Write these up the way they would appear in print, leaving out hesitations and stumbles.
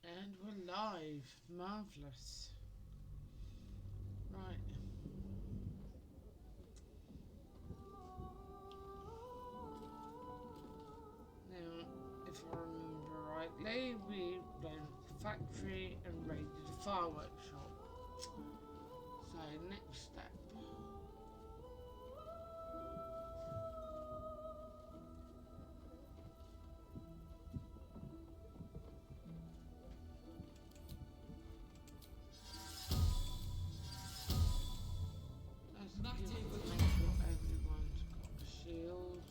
And we're live. Marvellous. Right. Now, if I remember rightly, we went to the factory and raided the fireworks shop. So, next step. Let's make sure everyone's got a shield.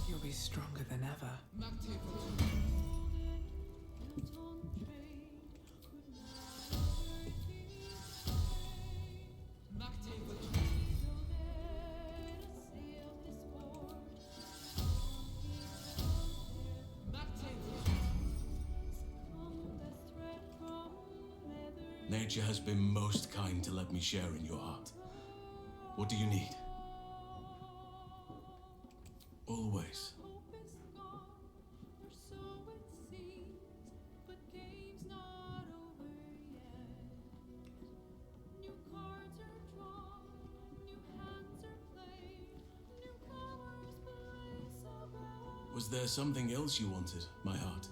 You'll be stronger than ever. Nature has been most kind to let me share in your heart. What do you need? Always. Was there something else you wanted, my heart?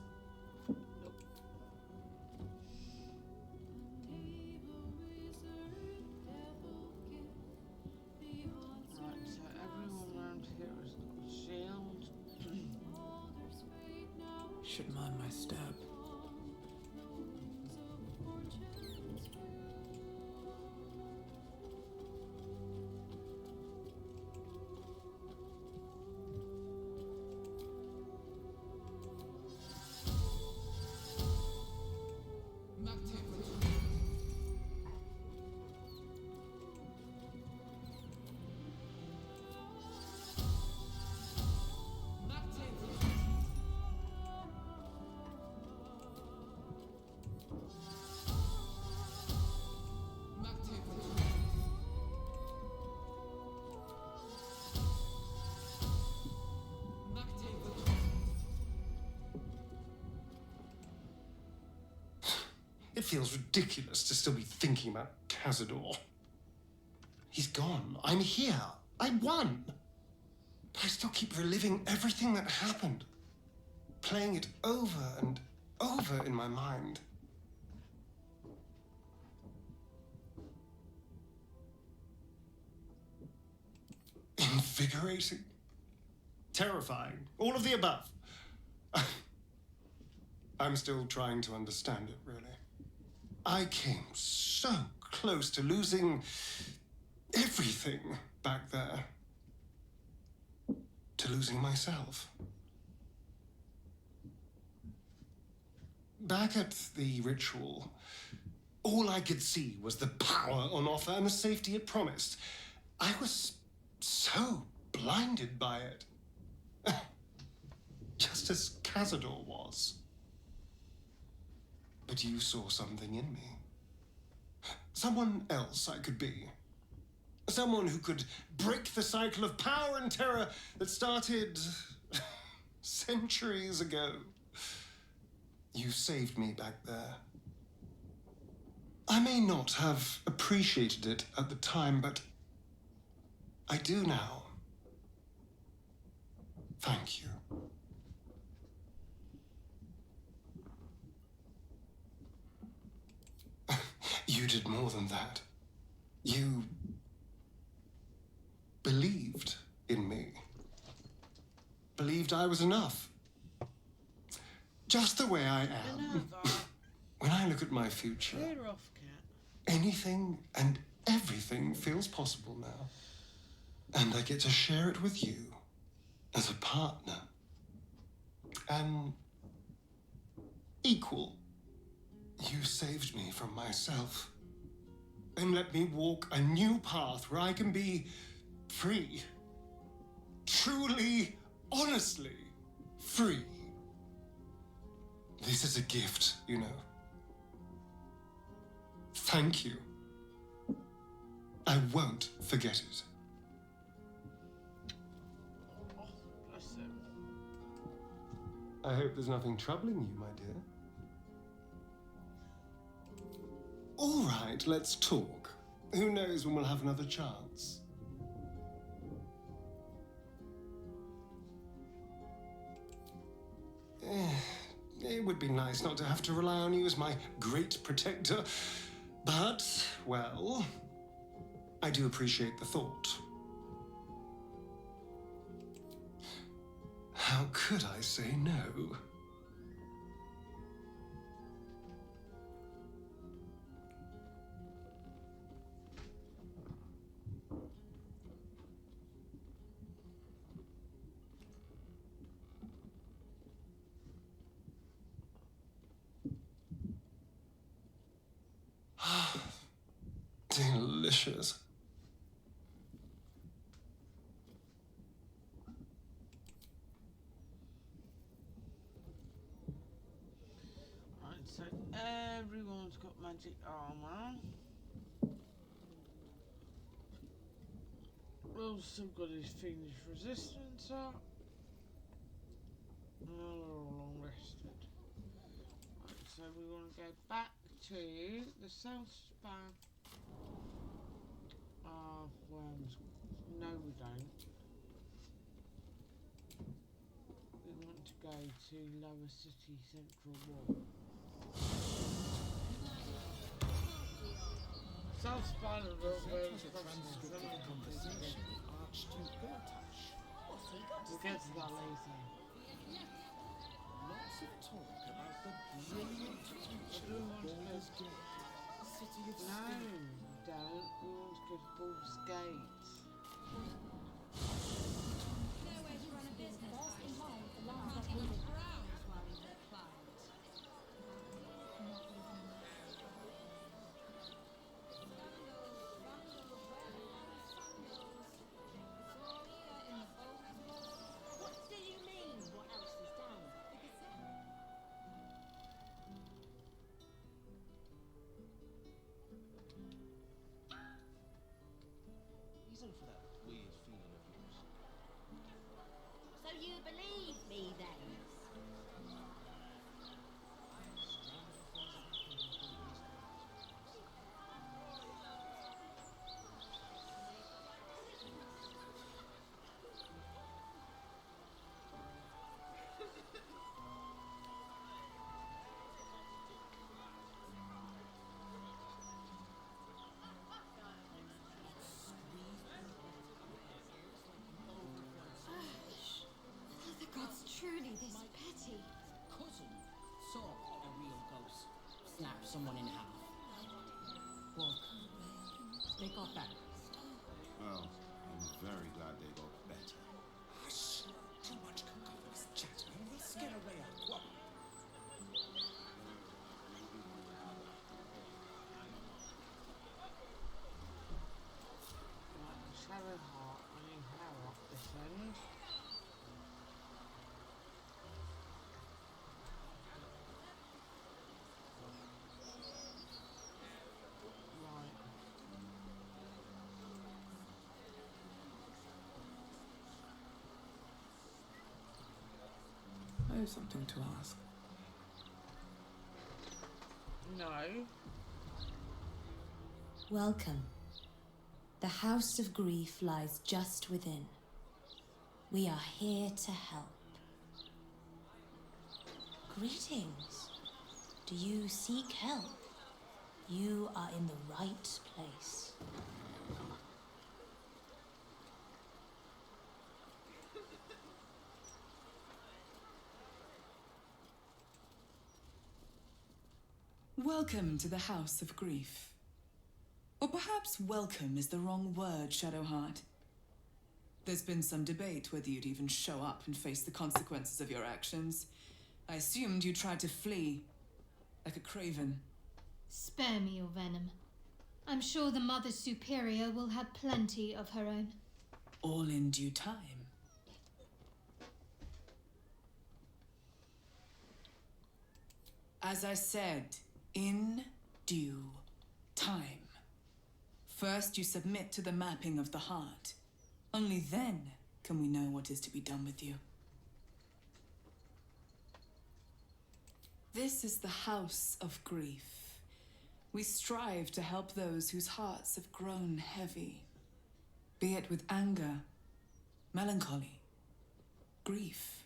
Should mind my step. It feels ridiculous to still be thinking about Cazador. He's gone. I'm here. I won. But I still keep reliving everything that happened. Playing it over and over in my mind. Invigorating. Terrifying. All of the above. I'm still trying to understand it, really. I came so close to losing everything back there. To losing myself. Back at the ritual, all I could see was the power on offer and the safety it promised. I was so blinded by it. Just as Cazador was. But you saw something in me. Someone else I could be. Someone who could break the cycle of power and terror that started centuries ago. You saved me back there. I may not have appreciated it at the time, but I do now. Thank you. You did more than that. You believed in me. Believed I was enough. Just the way I am. When I look at my future, Clear off, cat. anything and everything feels possible now. And I get to share it with you as a partner. An equal. You saved me from myself and let me walk a new path where I can be free. Truly, honestly free. This is a gift, you know. Thank you. I won't forget it. Oh, bless him. I hope there's nothing troubling you, my dear. All right, let's talk. Who knows when we'll have another chance? It would be nice not to have to rely on you as my great protector, but, well, I do appreciate the thought. How could I say no? Delicious. Right, so everyone's got magic armor. Will's still got his fiendish resistance up. And they're all long rested. Right, so we want to go back to the south span. Worms. No, we don't. We want to go to Lower City Central Wall. South span of the Worms. We'll get to that later. Lots of talk about the brilliant future of Baldur's Gate. City of No, Spirit. we don't. We want to go to Baldur's Gate. Nowhere to run a business. First in line for large moving crowds while he's their client. What do you mean? What else is down? Reason for that weird feeling of yours. So you believe me then? Are the gods truly this petty? Cousin saw a real ghost snap someone in half. But they got better. Well, I'm very glad they got better. Hush! Too much cacophonous chatter and we'll scare away our quarrel. Right, Shadowheart, I need her up this end. Right. I have something to ask. No. Welcome. The House of Grief lies just within. We are here to help. Greetings. Do you seek help? You are in the right place. Welcome to the House of Grief. Or perhaps welcome is the wrong word, Shadowheart. There's been some debate whether you'd even show up and face the consequences of your actions. I assumed you tried to flee, like a craven. Spare me your venom. I'm sure the Mother Superior will have plenty of her own. All in due time. As I said, in due time. First, you submit to the mapping of the heart. Only then can we know what is to be done with you. This is the House of Grief. We strive to help those whose hearts have grown heavy, be it with anger, melancholy, grief,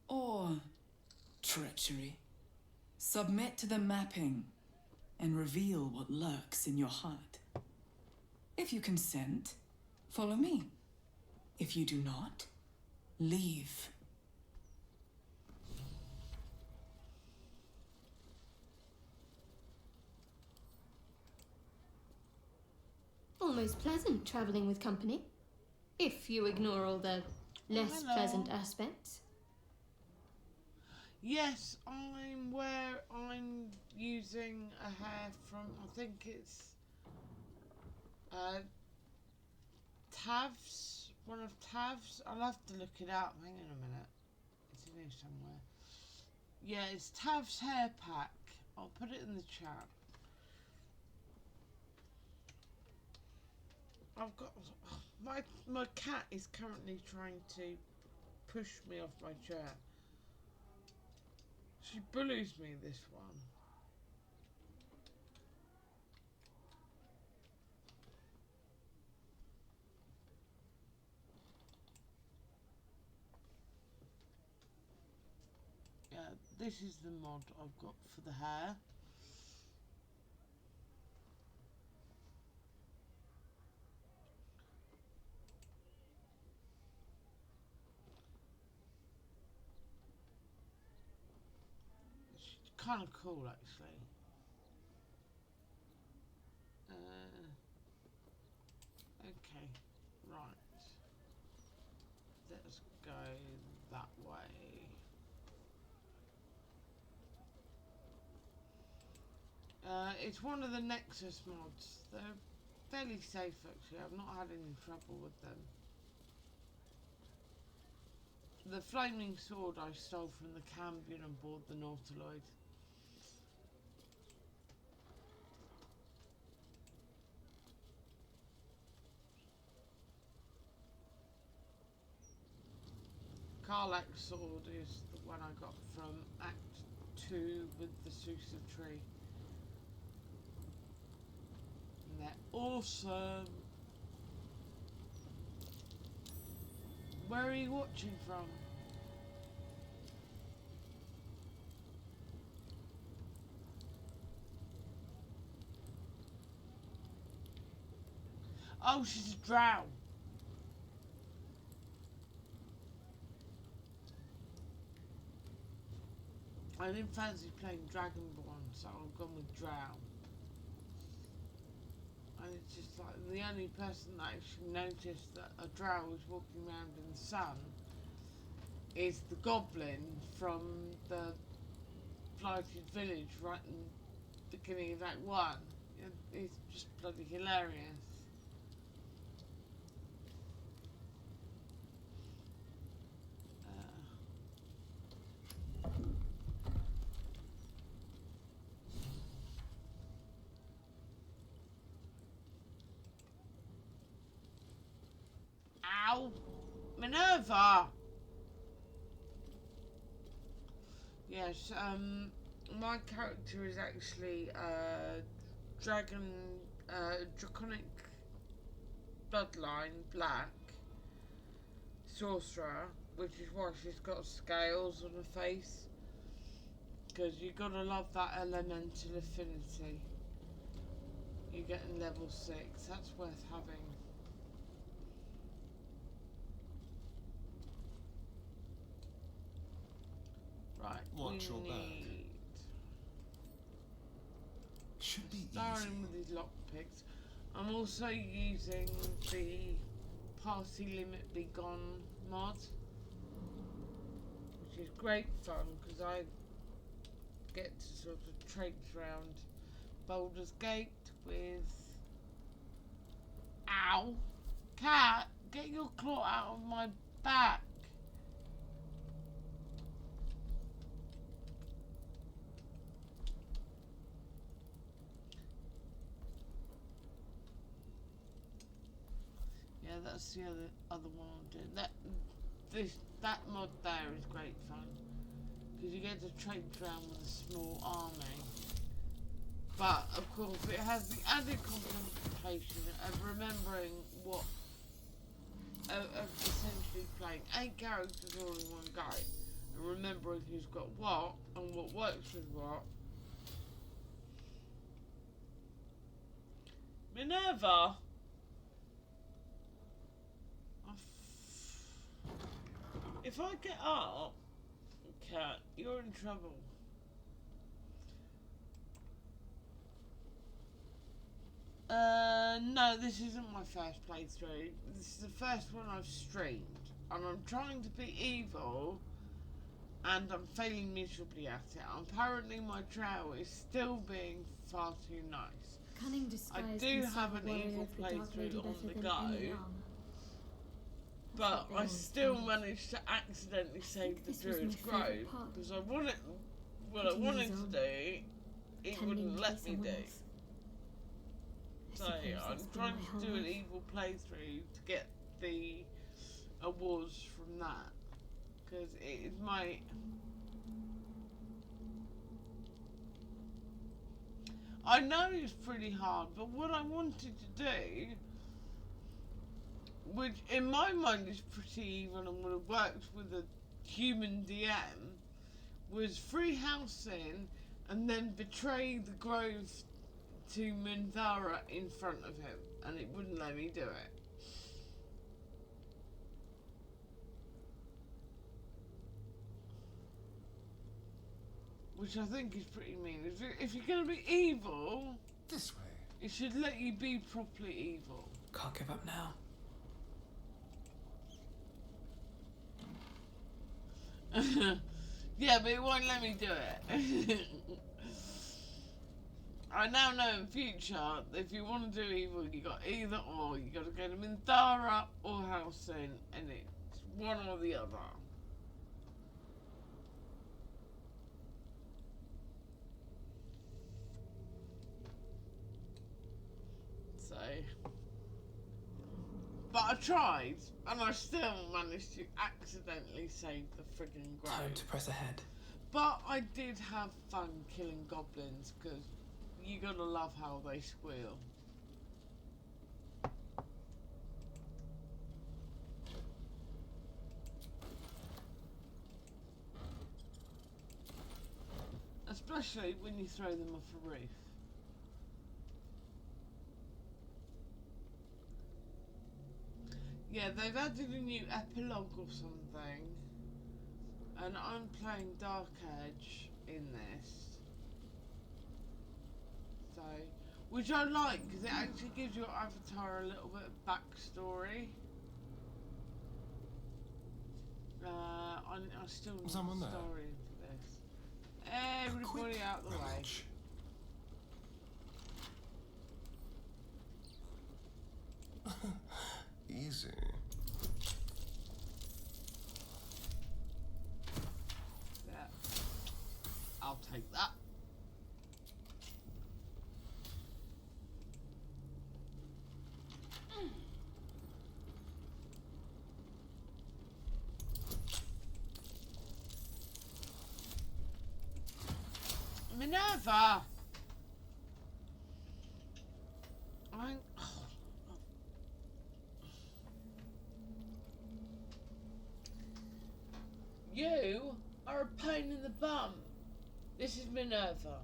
or treachery. Submit to the mapping and reveal what lurks in your heart. If you consent, follow me. If you do not, leave. Almost pleasant travelling with company, if you ignore all the less Hello. pleasant aspects. Yes, I'm using a hair from, I think it's Tav's, one of Tav's. I'll have to look it up. Hang on a minute. It's in here somewhere. Yeah, it's Tav's hair pack. I'll put it in the chat. I've got my cat is currently trying to push me off my chair. She bullies me, this one. Yeah, this is the mod I've got for the hair. It's kind of cool, actually. Okay, right. Let's go that way. It's one of the Nexus mods. They're fairly safe, actually. I've not had any trouble with them. The flaming sword I stole from the Cambion on board the Nautiloid. Karlak's sword is the one I got from Act 2 with the Susa tree. And they're awesome. Where are you watching from? Oh, she's a drow. I didn't fancy playing Dragonborn, so I've gone with drow. And it's just like the only person that actually noticed that a drow was walking around in the sun is the goblin from the blighted village right in the beginning of Act 1. It's just bloody hilarious. Ow! Minerva! Yes, my character is actually draconic bloodline, black sorcerer, which is why she's got scales on her face. Because you gotta love that elemental affinity. You get in level 6, that's worth having. Right, Watch your back. Should be starting with these lockpicks. I'm also using the Party Limit Be Gone mod, which is great fun because I get to sort of traipse around Baldur's Gate with... Ow! Cat, get your claw out of my back! that's the other one I'm doing. That mod there is great fun because you get to traipse around with a small army. But of course, it has the added complication of remembering what, of essentially playing 8 characters all in one go, and remembering who's got what and what works with what. Minerva. If I get up, cat, you're in trouble. No, this isn't my first playthrough. This is the first one I've streamed. And I'm trying to be evil, and I'm failing miserably at it. Apparently my drow is still being far too nice. Cunning disguise I do can have serve an a warrior evil of the Dark Lady playthrough on better the than go, any armor. but they I always still tell us. managed to accidentally save the this was Druid's my favourite Grove part. because I wanted what I Putting wanted these to on, do, it pretending wouldn't to let be me someone do. else. I So suppose I'm that's been trying my to whole do an life. evil playthrough to get the awards from that because it is my. I know it's pretty hard, but what I wanted to do, which in my mind is pretty even and would have worked with a human DM, was free housing and then betray the grove to Minthara in front of him, and it wouldn't let me do it. Which I think is pretty mean. If you're going to be evil, This way. it should let you be properly evil. Can't give up now. Yeah, but it won't let me do it. I now know in future that if you want to do evil, you got either or. You got to go to Minthara or Halcyon, and it's one or the other. So, but I tried, and I still managed to accidentally save the friggin' grove. Time to press ahead. But I did have fun killing goblins, because you gotta love how they squeal. Especially when you throw them off a roof. Yeah, they've added a new epilogue or something. And I'm playing Dark Edge in this. So, which I like, because it actually gives your avatar a little bit of backstory. I still need a Someone there? story for this. Everybody out the way. Easy. There. I'll take that. Minerva! You are a pain in the bum. This is Minerva.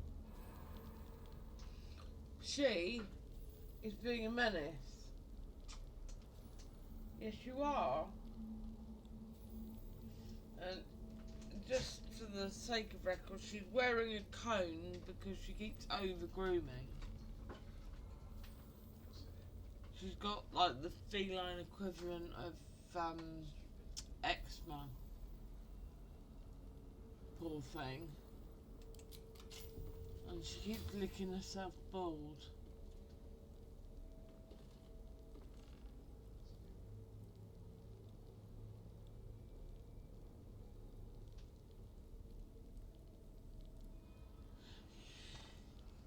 She is being a menace. Yes, you are. And just for the sake of record, she's wearing a cone because she keeps over grooming. She's got like the feline equivalent of eczema. Poor thing. And she keeps licking herself bald.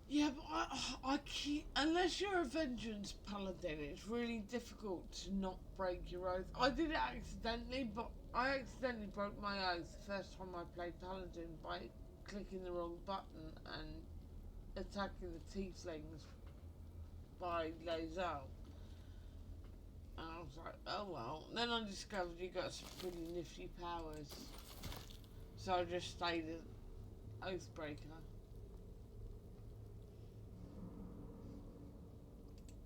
Yeah, but I keep, unless you're a vengeance paladin, it's really difficult to not break your oath. I did it accidentally, but I accidentally broke my oath the first time I played paladin by clicking the wrong button and attacking the tieflings by laser. And I was like, oh well. Then I discovered you got some pretty nifty powers, so I just stayed an Oathbreaker.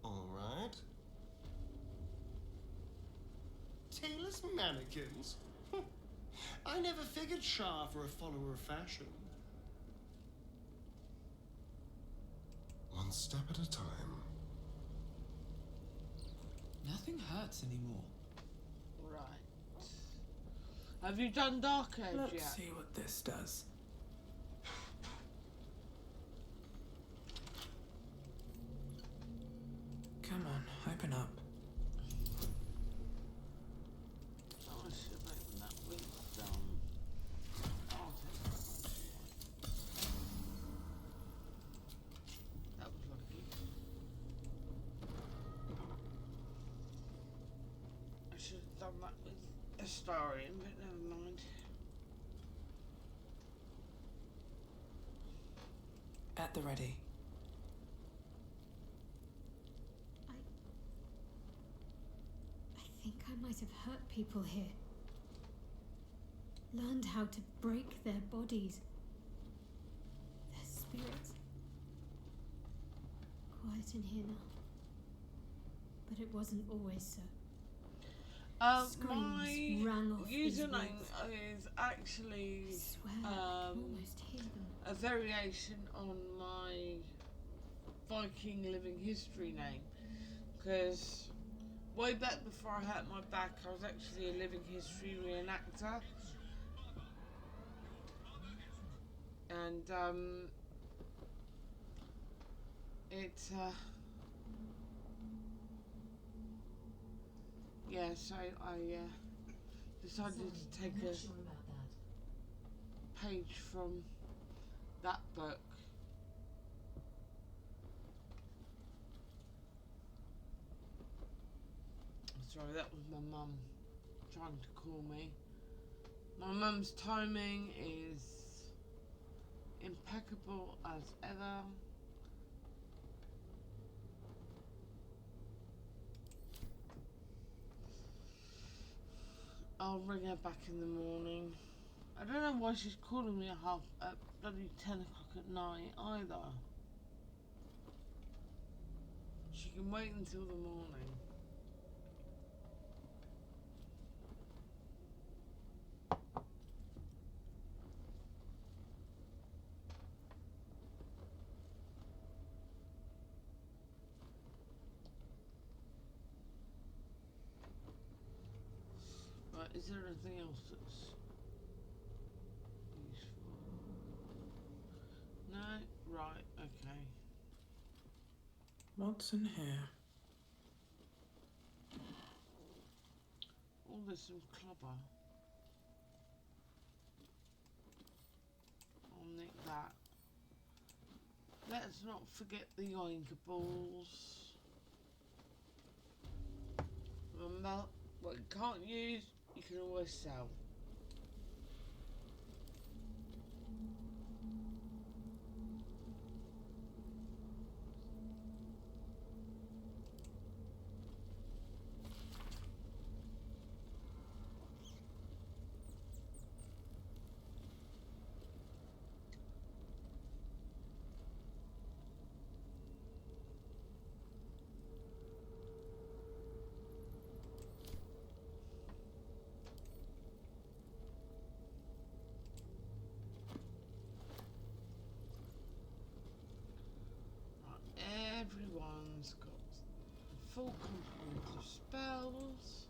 Alright. Tailor's mannequins? I never figured Shah for a follower of fashion. One step at a time. Nothing hurts anymore. Right. Have you done Dark Age Let's yet? see what this does. Come on, open up. Oh, I should have opened that with I'll take that was lucky. I should have done that with Astarion, but never mind. At the ready. I think I might have hurt people here. Learned how to break their bodies, their spirits. Quiet in here now. But it wasn't always so. My Screams rang off these username walls. is actually I swear I can almost hear them. a variation on my Viking living history name, because way back before I hurt my back, I was actually a living history reenactor, and so I decided to take a page from that book. Sorry, that was my mum trying to call me. My mum's timing is impeccable as ever. I'll ring her back in the morning. I don't know why she's calling me at bloody 10 o'clock at night either. She can wait until the morning. Right, is there anything else that's useful? No? Right, okay. What's in here? Oh, there's some clobber. I'll nick that. Let's not forget the yoinkables. Remember, what you can't use, you can always sell. Everyone's got a full complement of spells.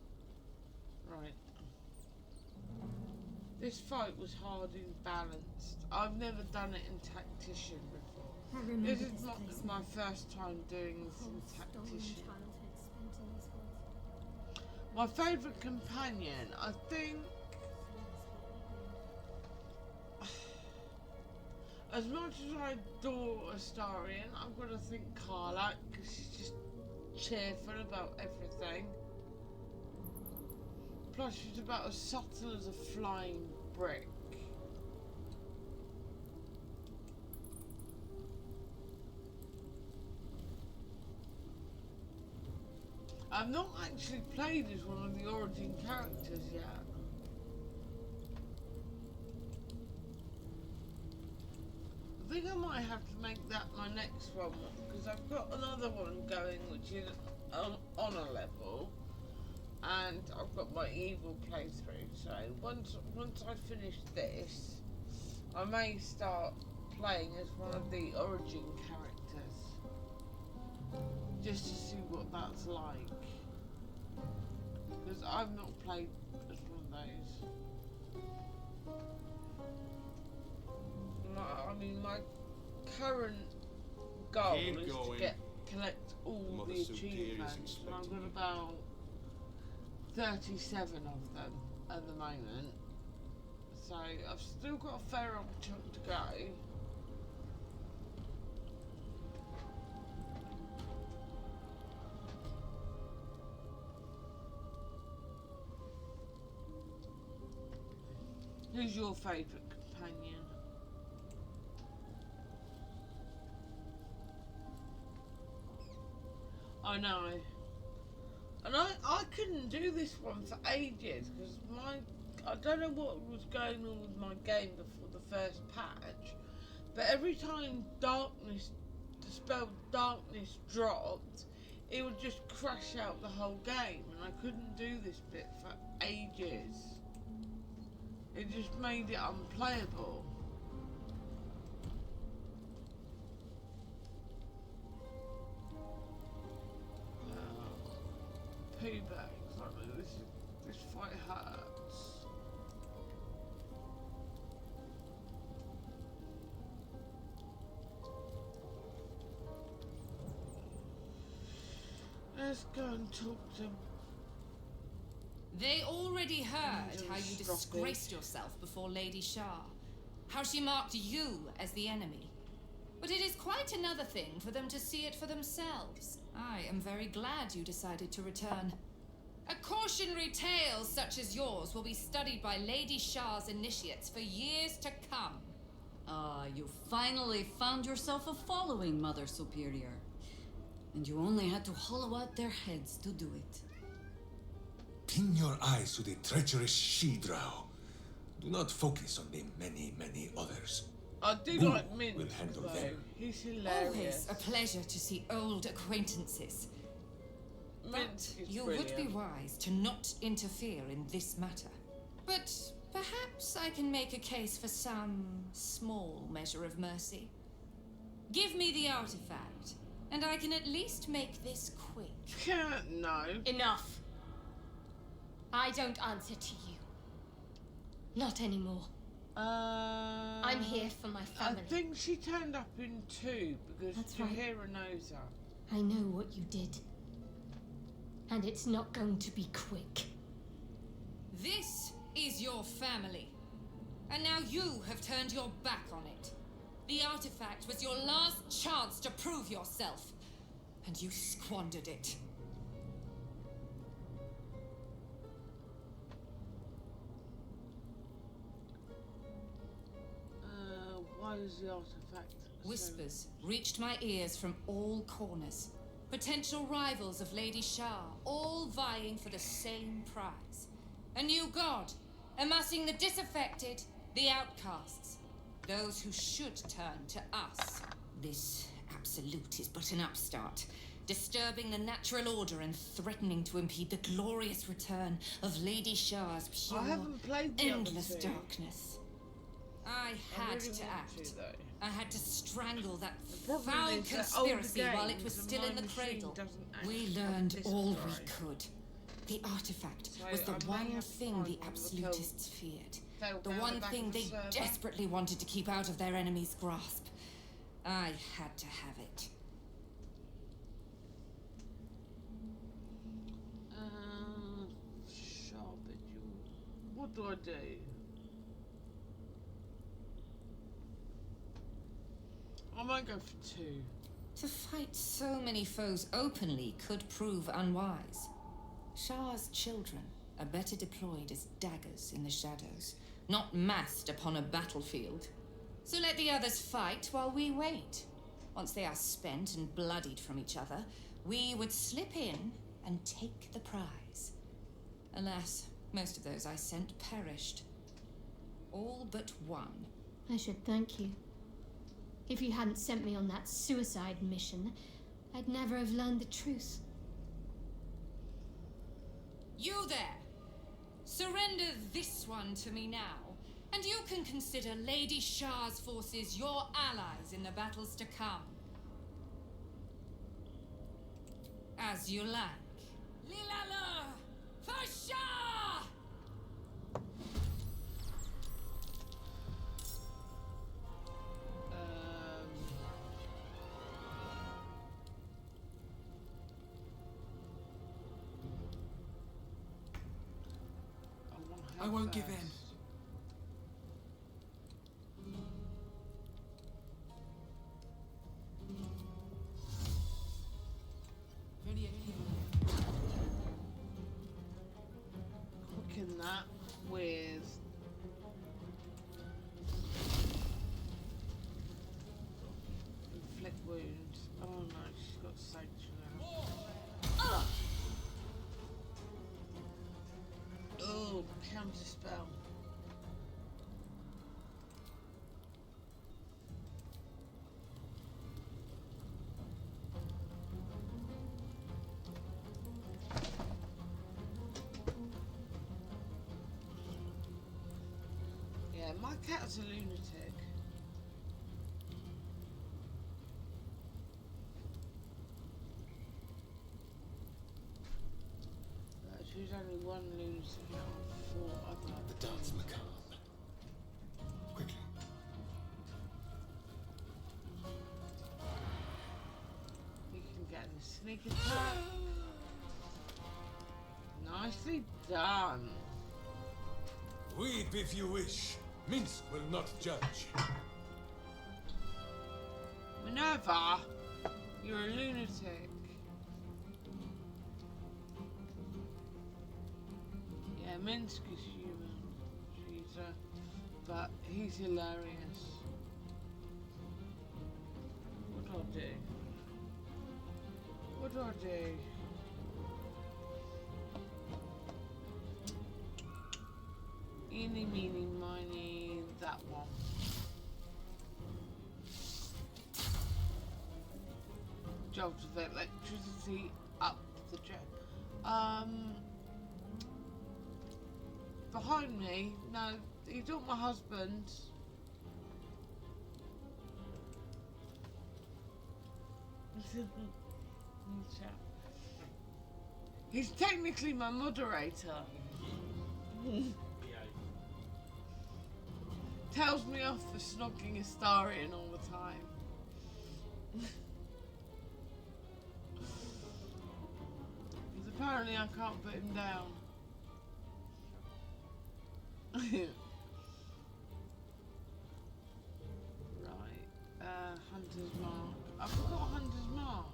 Right. This fight was hard and balanced. I've never done it in Tactician before. I remember This this is place my now. first time doing this Whole in stolen Tactician. childhood spent in these woods. My favourite companion, I think, As much as I adore Astarion, I've got to think Carla, because she's just cheerful about everything. Plus, she's about as subtle as a flying brick. I've not actually played as one of the origin characters yet. I think I might have to make that my next one, because I've got another one going which is on a level, and I've got my evil playthrough. So once I finish this, I may start playing as one of the origin characters, just to see what that's like. Because I've not played as one of those. I mean, my current goal is to collect all the achievements, and I've got about 37 of them at the moment. So I've still got a fair old chunk to go. Who's your favourite companion? I know. And I couldn't do this one for ages because I don't know what was going on with my game before the first patch, but every time the spell darkness dropped, it would just crash out the whole game, and I couldn't do this bit for ages. It just made it unplayable. Poo bags, I mean, this fight hurts. Let's go and talk to him. They already heard how you disgraced yourself before Lady Shah, how she marked you as the enemy. But it is quite another thing for them to see it for themselves. I am very glad you decided to return. A cautionary tale such as yours will be studied by Lady Shah's initiates for years to come. Ah, you finally found yourself a following, Mother Superior. And you only had to hollow out their heads to do it. Pin your eyes to the treacherous she-drow. Do not focus on the many, many others. I do Boo like Mint, will handle though. them. He's hilarious. Always a pleasure to see old acquaintances. Mint But is you brilliant. would be wise to not interfere in this matter. But perhaps I can make a case for some small measure of mercy. Give me the artifact, and I can at least make this quick. No. Enough. I don't answer to you. Not anymore. I'm here for my family. I think she turned up in 2 because That's right. Tahira knows her. I know what you did. And it's not going to be quick. This is your family. And now you have turned your back on it. The artifact was your last chance to prove yourself. And you squandered it. Why is the artifact Whispers reached my ears from all corners. Potential rivals of Lady Shah, all vying for the same prize. A new god, amassing the disaffected, the outcasts. Those who should turn to us. This absolute is but an upstart, disturbing the natural order and threatening to impede the glorious return of Lady Shah's pure, I haven't played the endless other two. darkness. I had really to want act. to, though. I had to strangle that problem foul is that older conspiracy while it games was and still my in the machine cradle. doesn't We actually have a learned disk all we drive. could. The artifact So was the I may one have to thing find the one that'll absolutists feared. they'll The go one back thing of the they server. desperately wanted to keep out of their enemy's grasp. I had to have it. Sharp edge. What do I do? I might go for 2. To fight so many foes openly could prove unwise. Shah's children are better deployed as daggers in the shadows, not massed upon a battlefield. So let the others fight while we wait. Once they are spent and bloodied from each other, we would slip in and take the prize. Alas, most of those I sent perished. All but one. I should thank you. If you hadn't sent me on that suicide mission, I'd never have learned the truth. You there! Surrender this one to me now, and you can consider Lady Shah's forces your allies in the battles to come. As you like. Lilala! For Shah! I won't give in. Cooking that with inflict wounds. Oh no, she's got sanctuary. Oh, counter spell. Yeah, my cat's a lunatic. She's only one lunatic out of 4 other. The dance macabre. Quickly. You can get the sneak attack. Nicely done. Weep if you wish. Minsk will not judge. Minerva, you're a lunatic. Yeah, Minsk is human. But he's hilarious. What do I do? What do I do? Eeny, meeny, miny, that one. Jolt of electricity up the jet. Behind me? No, he's not my husband. He's technically my moderator. Tells me off for snogging Astarion all the time. Because apparently I can't put him down. Right, Hunter's Mark. I forgot Hunter's Mark.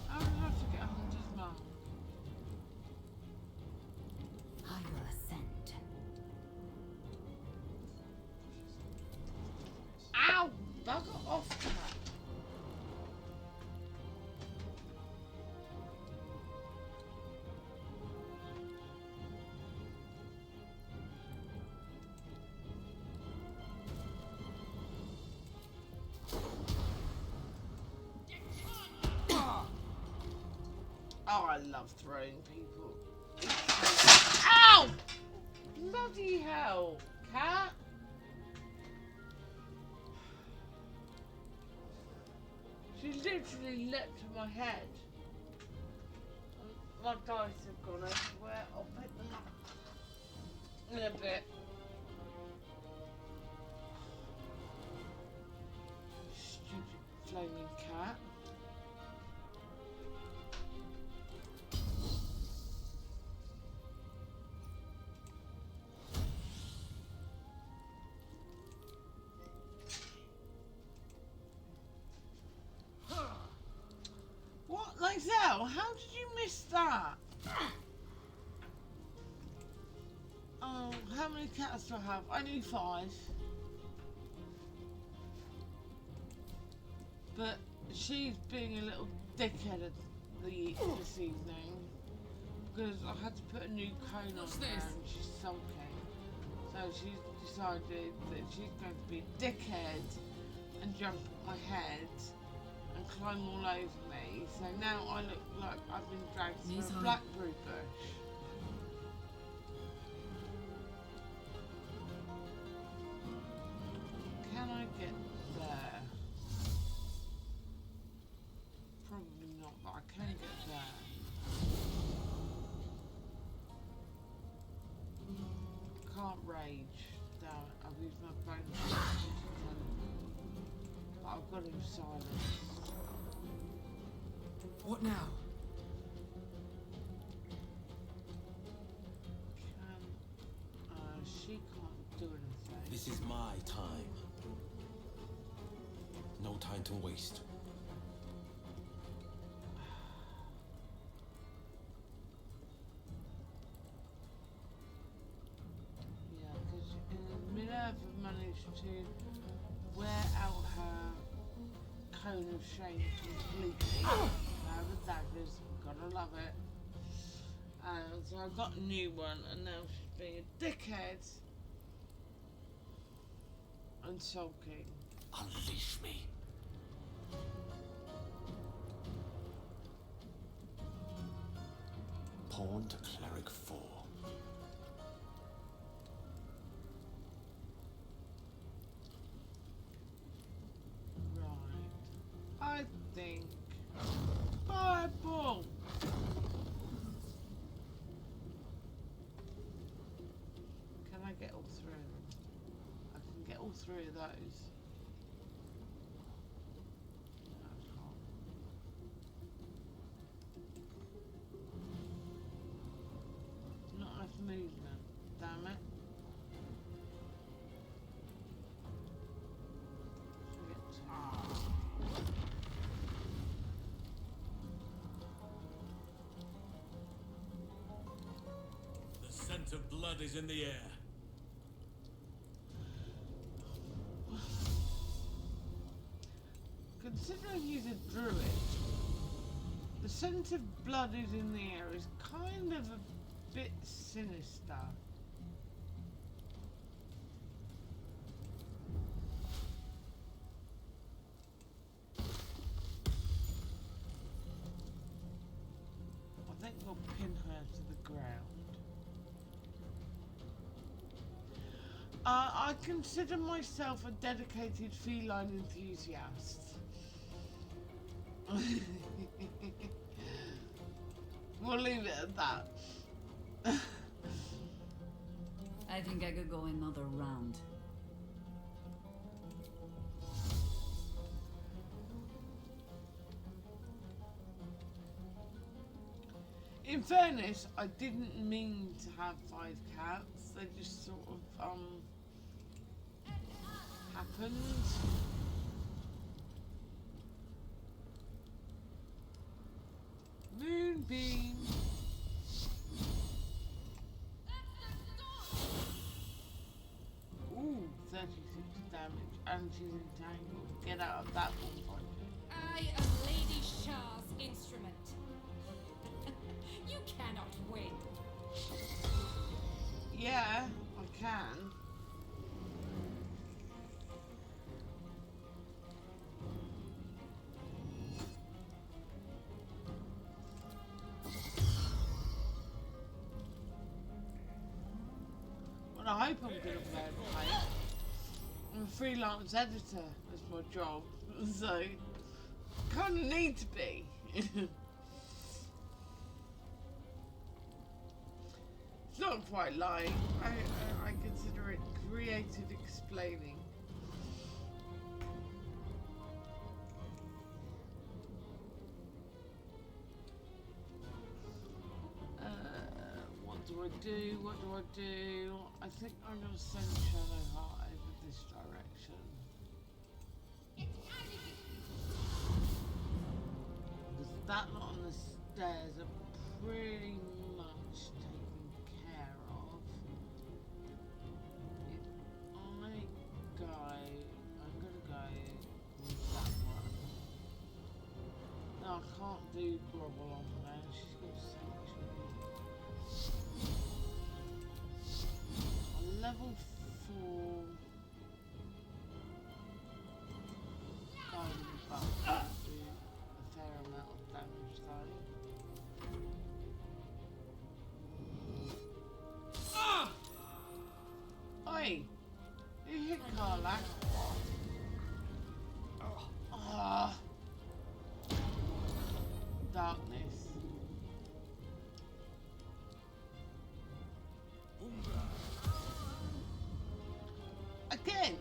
How did I forget Hunter's Mark? I will ascend. Ow! Bugger off, cat. Oh, I love throwing people. Ow! Bloody hell, cat. She literally leapt to my head. My dice have gone everywhere. I'll pick them up in a bit. Stupid flaming cat. missed that? Oh, how many cats do I have? Only 5. But she's being a little dickhead this evening because I had to put a new cone on her and she's sulking. So she's decided that she's going to be a dickhead and jump at my head and climb all over me. So now I look like I've been dragged through a blackberry bush. Can I get there? Probably not, but I can get there. Can't rage. Damn it, I've used my bonus action to tell him. But I've got him silenced. What now? She can't do anything. This is my time. No time to waste. Yeah, because Minerva managed to wear out her cone of shame completely. Now the daggers, gotta love it. And so I got a new one, and now she's being a dickhead and sulking. Unleash me. Pawn to cleric 4. Right. I think fireball. Can I get all 3 of them? I can get all 3 of those. No, I can't. Not enough movement. Damn it. The scent of blood is in the air. Considering he's a druid, the scent of blood is in the air is kind of a bit sinister. I think we'll pin her to the ground. I consider myself a dedicated feline enthusiast. We'll leave it at that. I think I could go another round. In fairness, I didn't mean to have 5 cats. They just sort of happened. Moonbeam. Ooh, 36 damage, and she's entangled. Get out of that one, I am Lady Shah's instrument. You cannot win. Yeah, I can. Well, I hope I'm good at play. I'm a freelance editor, that's my job, so kind of need to be. It's not quite lying. I consider it creative explaining. What do I do? What do I do? I think I'm going to send Shadowheart over this direction. Because that lot on the stairs are I can't do grovel on there. She's got sanctuary. Level 4. But do a fair amount of damage though. Oi! You hit Karlak. Ah! Darkness. Again!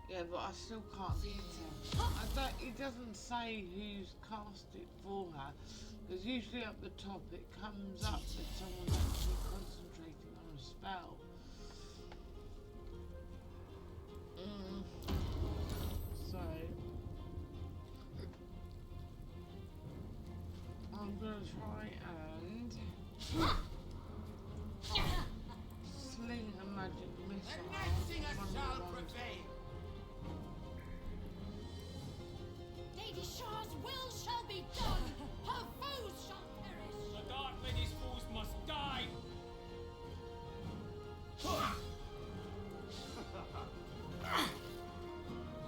Yeah, but I still can't hit her. It doesn't say who's cast it for her, because usually up the top it comes up that someone's actually concentrating on a spell. So I'm gonna try and sling a magic missile. The next shall prevail. Lady Shah's will shall be done. Her foes shall perish. The Dark Lady's foes must die.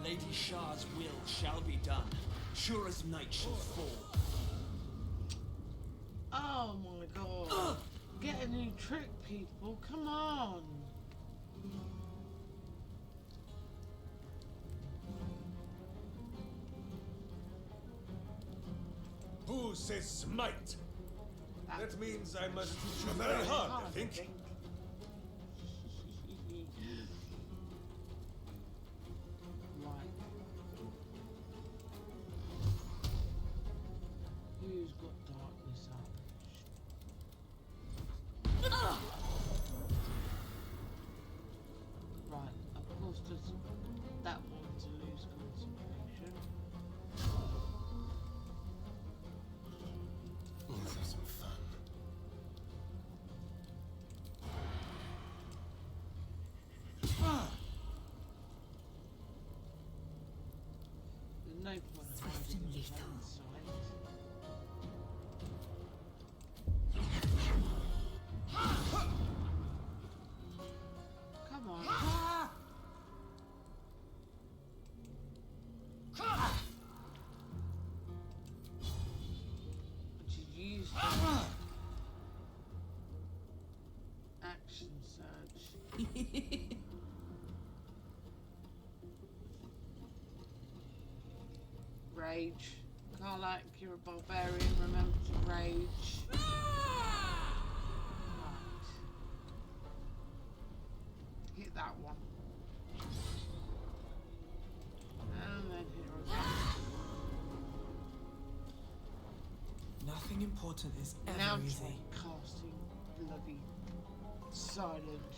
Lady Shah's will shall be done. Sure as night shall fall. Oh my god. Get a new trick, people. Come on. Who says smite? That means I must teach you very hard, I think. Right. Who's got darkness up? Right, of course does that one to lose concentration. Let's have some fun. There's no point in Swift hiding and in lethal. plain sight. Come on. But you used action surge. Rage. Karlak, you're a barbarian, remember to rage. Right. Hit that one. And then hit her again. Nothing important is ever Now easy. try casting bloody silent.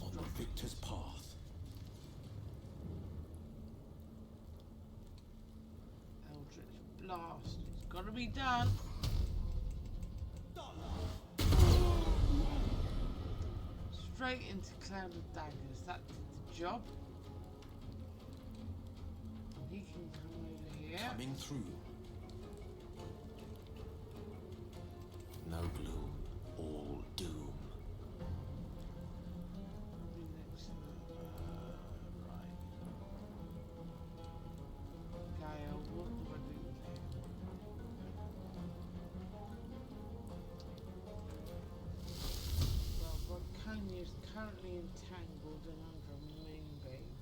On the victor's path. Eldritch Blast. It's gotta be done. Straight into Cloud of Daggers. That did the job. He can come over here. Coming through. No gloom, all doom. Probably next to right. Gale, what do I do with him? Well, Volcania's currently entangled and under a moonbeam.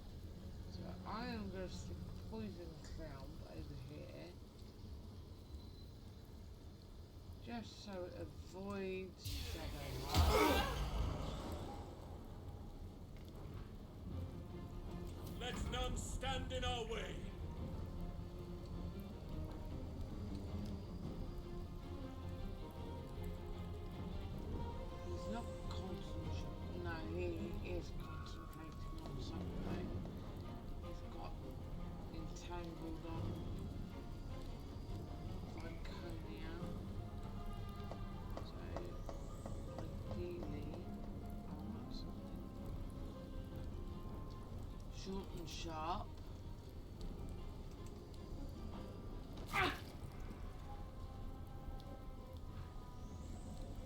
So I am going to stick Poison Cloud over here. Just so it avoids Shadowheart. Let none stand in our way. Short and sharp.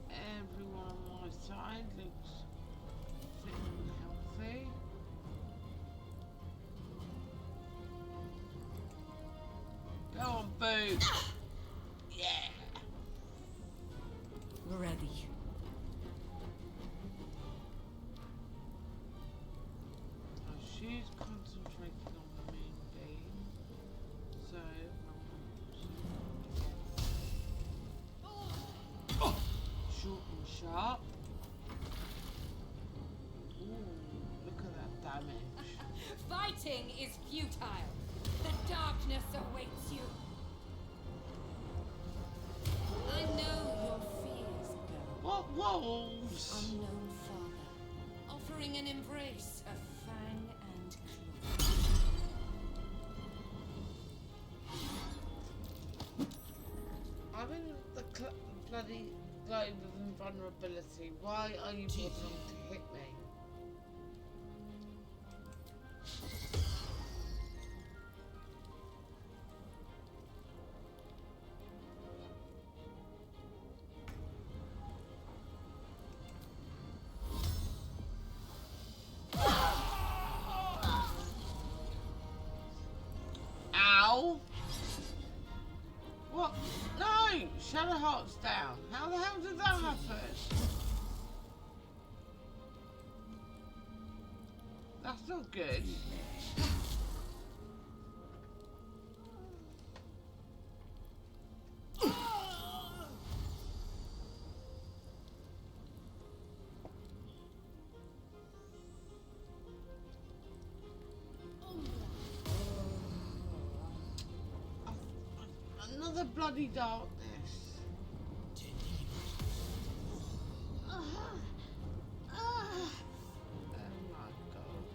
Everyone on my side looks fit and healthy. Go on, Boo! Yeah! Ready. She's concentrating on the moonbeam, so short and sharp. Ooh, look at that damage. Fighting is futile. The darkness awaits you. I know your fears, girl. What wolves? Unknown father, offering an embrace of fang and claw. I'm in the bloody globe of invulnerability. Why are you bothering to hit me? Ow! What? No! Shadowheart's down. How the hell did that happen? That's not good. Another bloody darkness. Oh my god.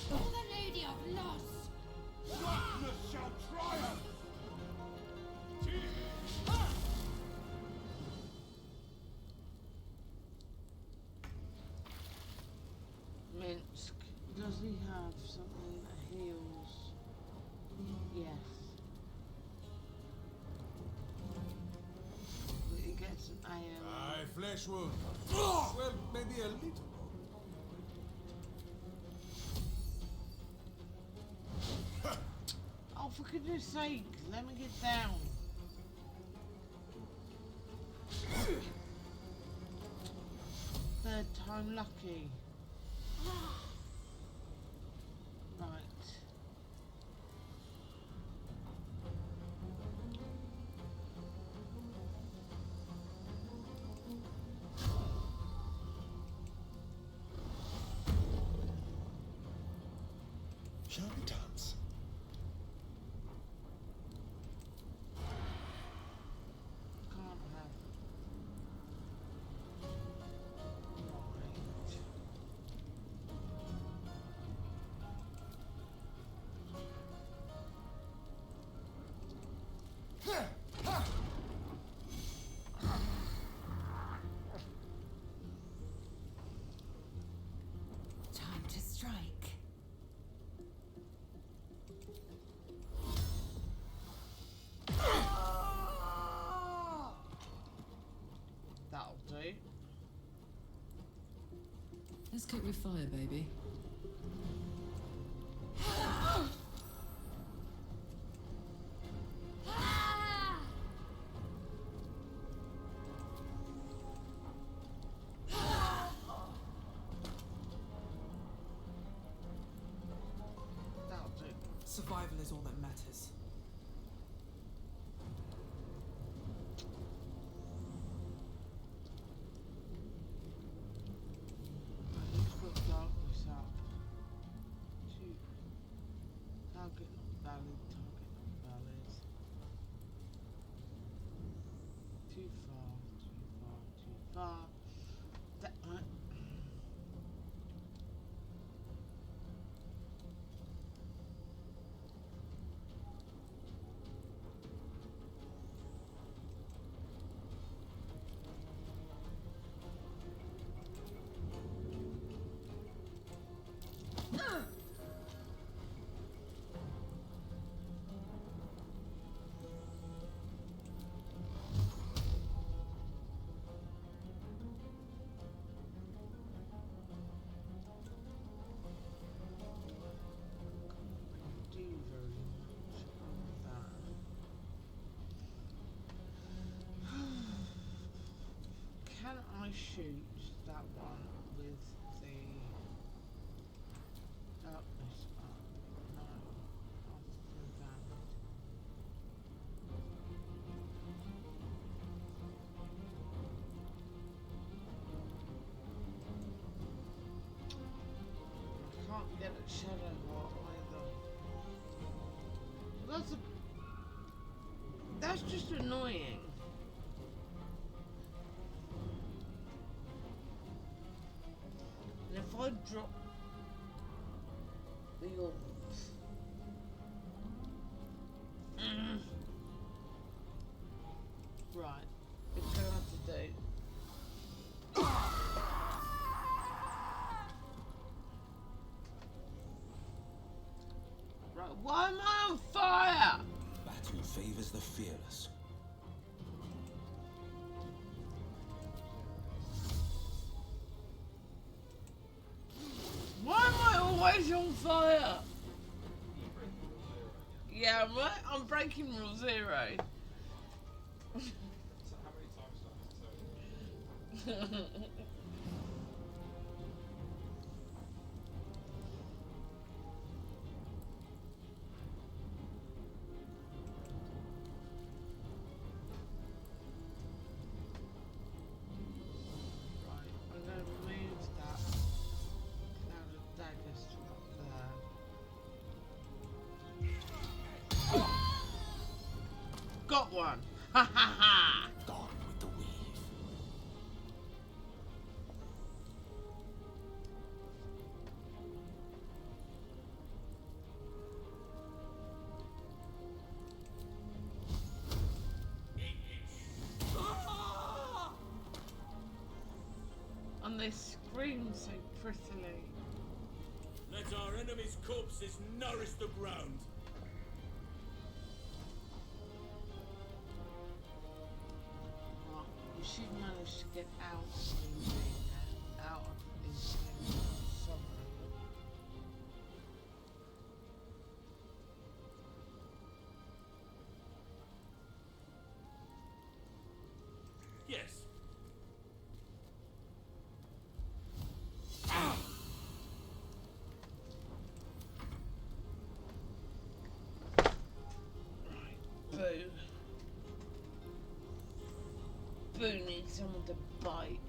For the Lady of Loss! Darkness shall triumph! Minsk. Does he have something that heals? Yes. But he gets an AM. Aye, flesh wound. Well, maybe a little more. Oh, for goodness sake, let me get down. Third time lucky. Right. Shall we dance? Can't have. Time to strike. That'll do. Let's cook with fire, baby. That'll do. Survival is all that matters. Right, who's got darkness up? Two. Target not valid, target not valid. Too far, too far, too far. That, I shoot that one with the darkness up? No, I'll do damage. I can't get at Shadowheart either. That's just annoying. And if I drop the orb, right, it's gonna have to do. Right, why am I on fire? Battle favors the fearless. Why am I always on fire? Yeah, I'm breaking rule 0. Got one! Ha ha ha! Gone with the weave. And they scream so prettily. Let our enemies' corpses nourish the ground. She managed to get out into summer. Yes. Boo. Boo needs someone to bite.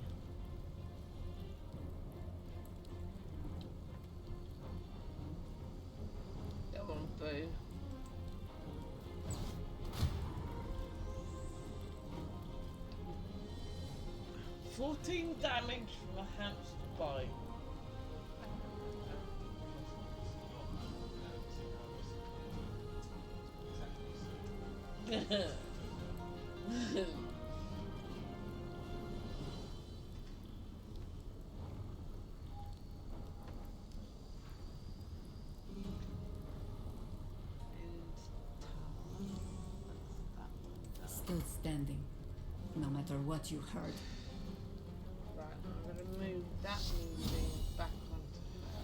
Come on, Boo. $14 damage from a hamster bite. Still standing, no matter what you heard. Right, I'm gonna move that moving back onto her.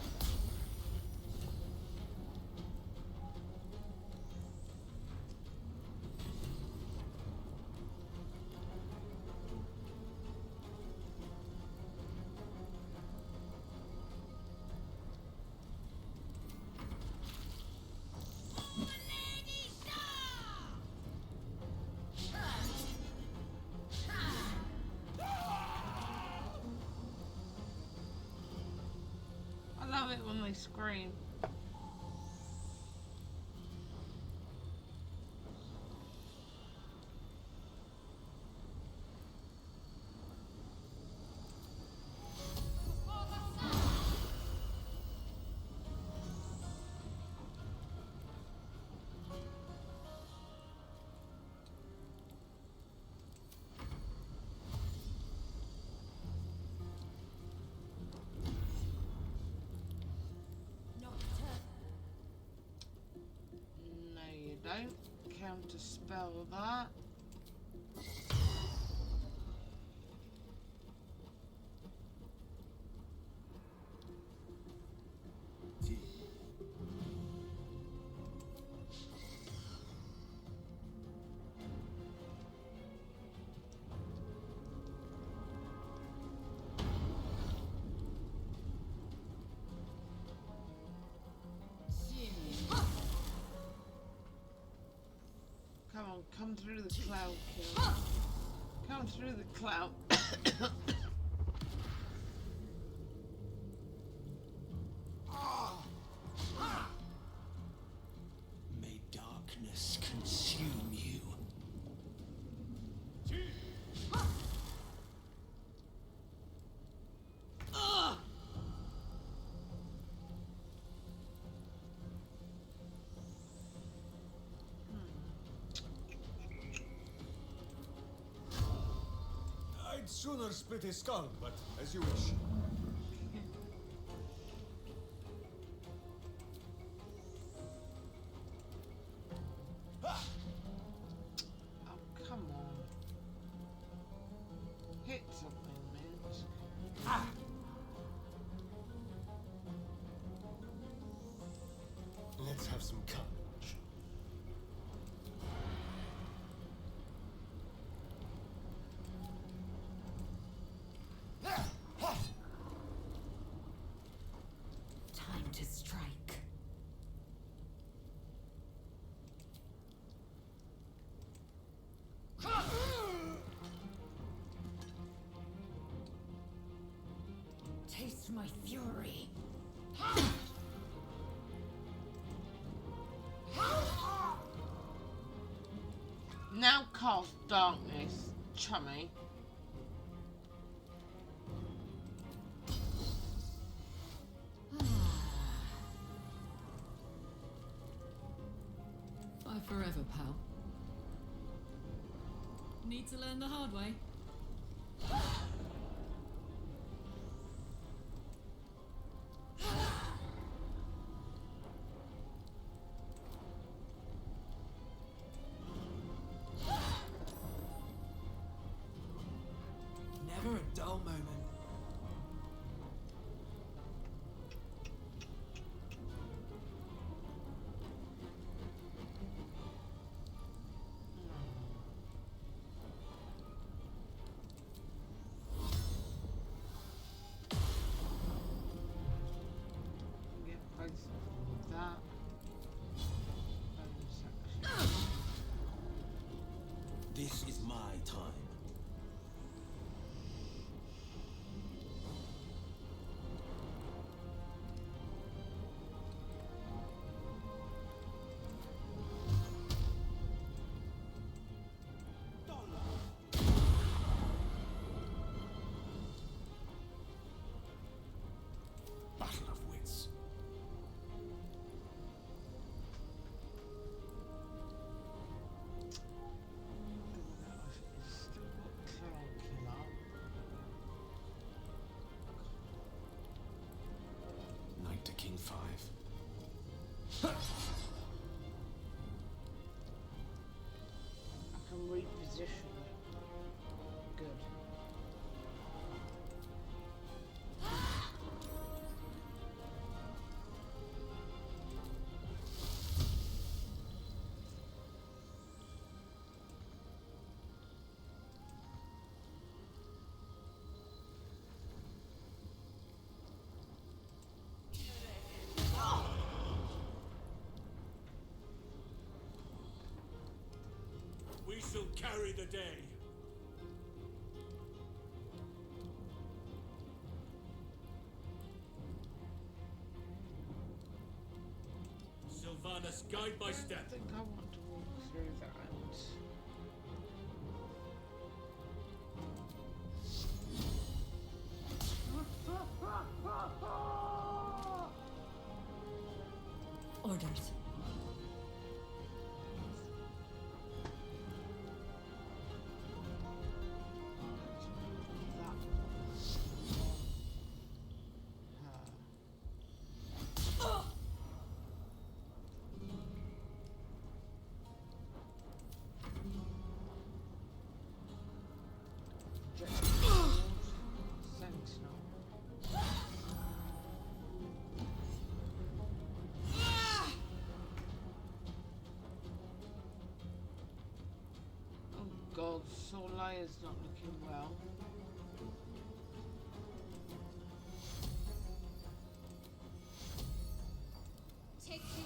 I love it when they scream. Don't counter spell that. Come through the cloud, kill. Come through the cloud. May darkness consume you. I'd sooner split his skull, but as you wish. Oh, come on. Hit something, man. Let's have some courage. Time to strike. Taste my fury. Now cast darkness, chummy. Bye forever, pal. Need to learn the hard way. Never a dull moment. Get both of that. Bonus action. This is my time. Battle of wits. Still got Cloud Killer. Knight to King 5. I can reposition. Good. We shall carry the day. Sylvanas, guide my I step. think I want to walk through that. Orders. Sentinel. Oh god, Soleil's not looking well. Take you.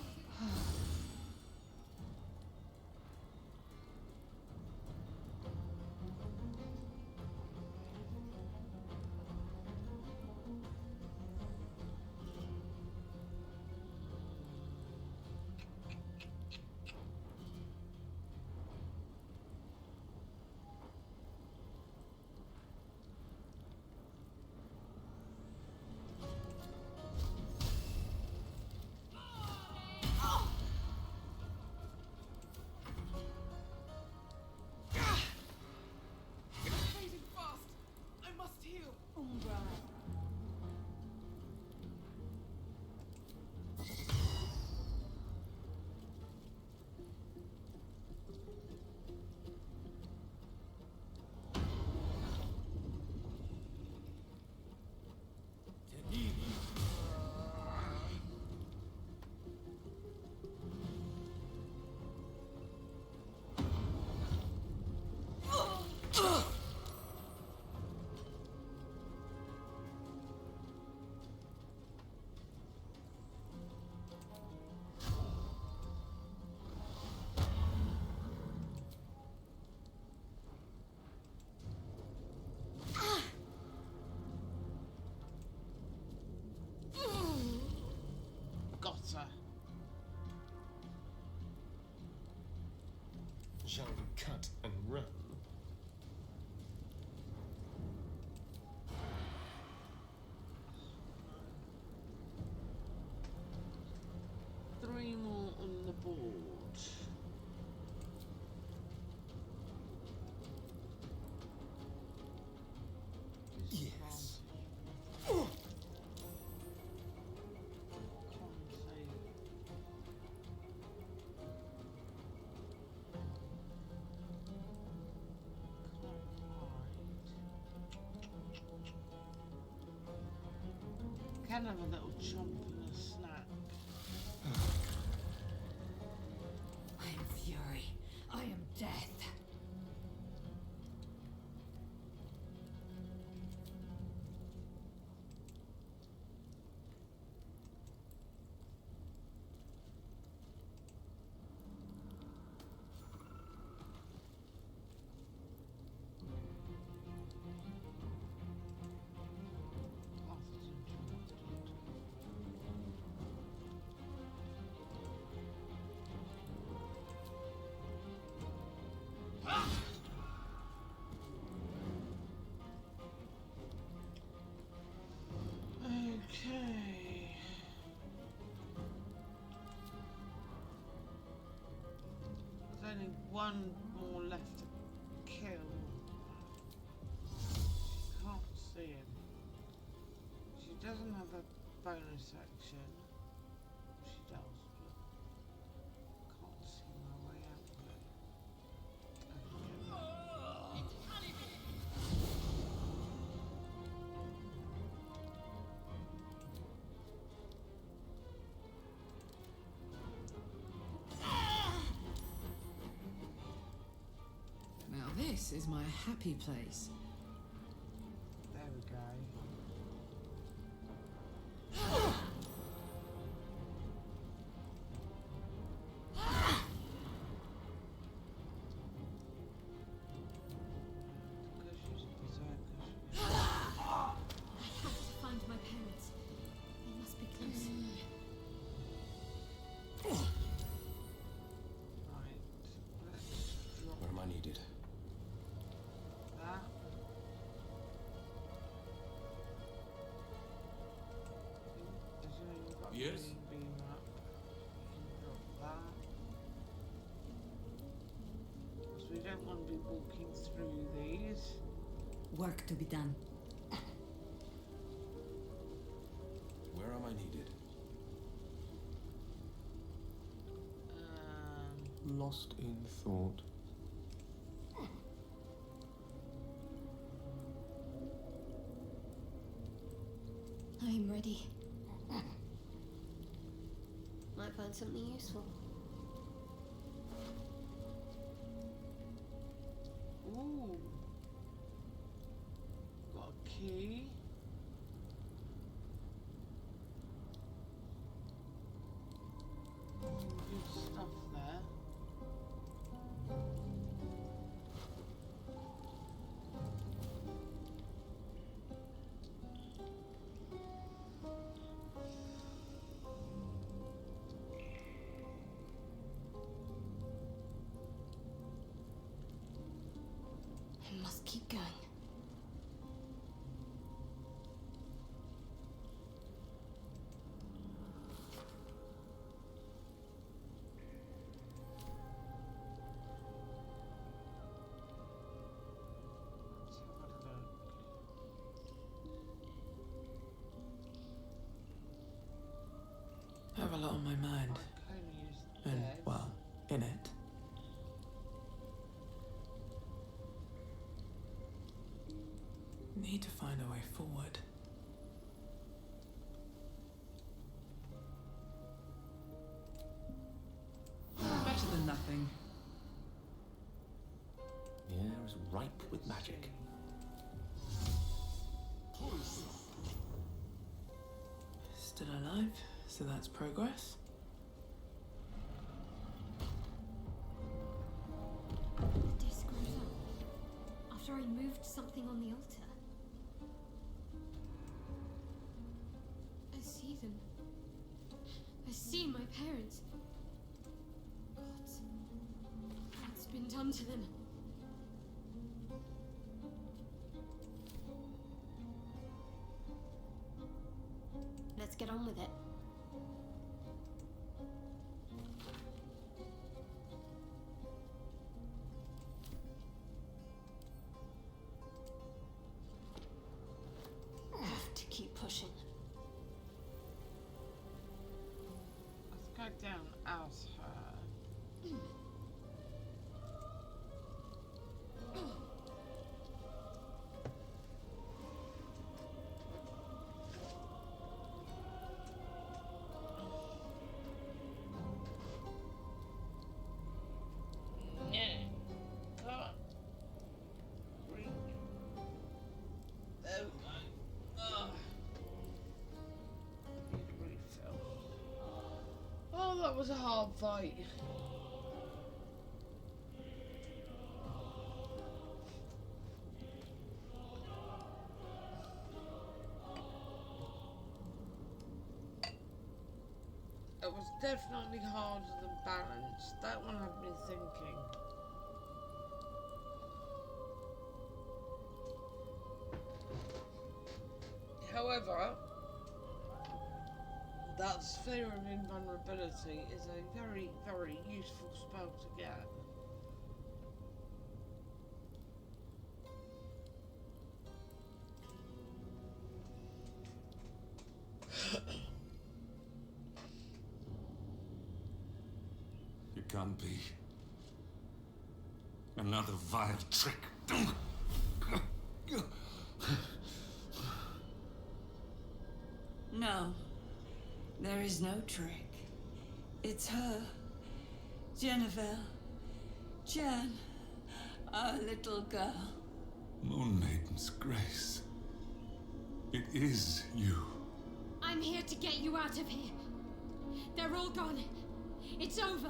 can have a little chomp and a snack. I am fury. I am death. Okay. There's only one more left to kill. She can't see him. She doesn't have a bonus action. She does, but can't see my way out of it. Now this is my happy place. There we go. Find my parents. They must be close. Right. Let's drop Where am I needed? that. As you know, you've got Yes? green beam up. You can drop that. Because we don't want to be walking through these. Work to be done. Where am I needed? Lost in thought. I am ready. Might find something useful. Ooh. Got a key. Good stuff there. I must keep going. I have a lot on my mind. And, well, in it. Need to find a way forward. Better than nothing. The air is ripe with magic. Still alive, so that's progress. The disc rose up after I moved something on the altar. I see them. I see my parents. What's been done to them? Let's get on with it. Have to keep pushing. Let's go down as her. was a hard fight. It was definitely harder than Balance. That one had me thinking. However, that Sphere of Invulnerability is a very, very useful spell to get. It can't be. Another vile trick. No, there is no trick. It's her, Jennifer, Jan, our little girl. Moon Maiden's grace. It is you. I'm here to get you out of here. They're all gone. It's over.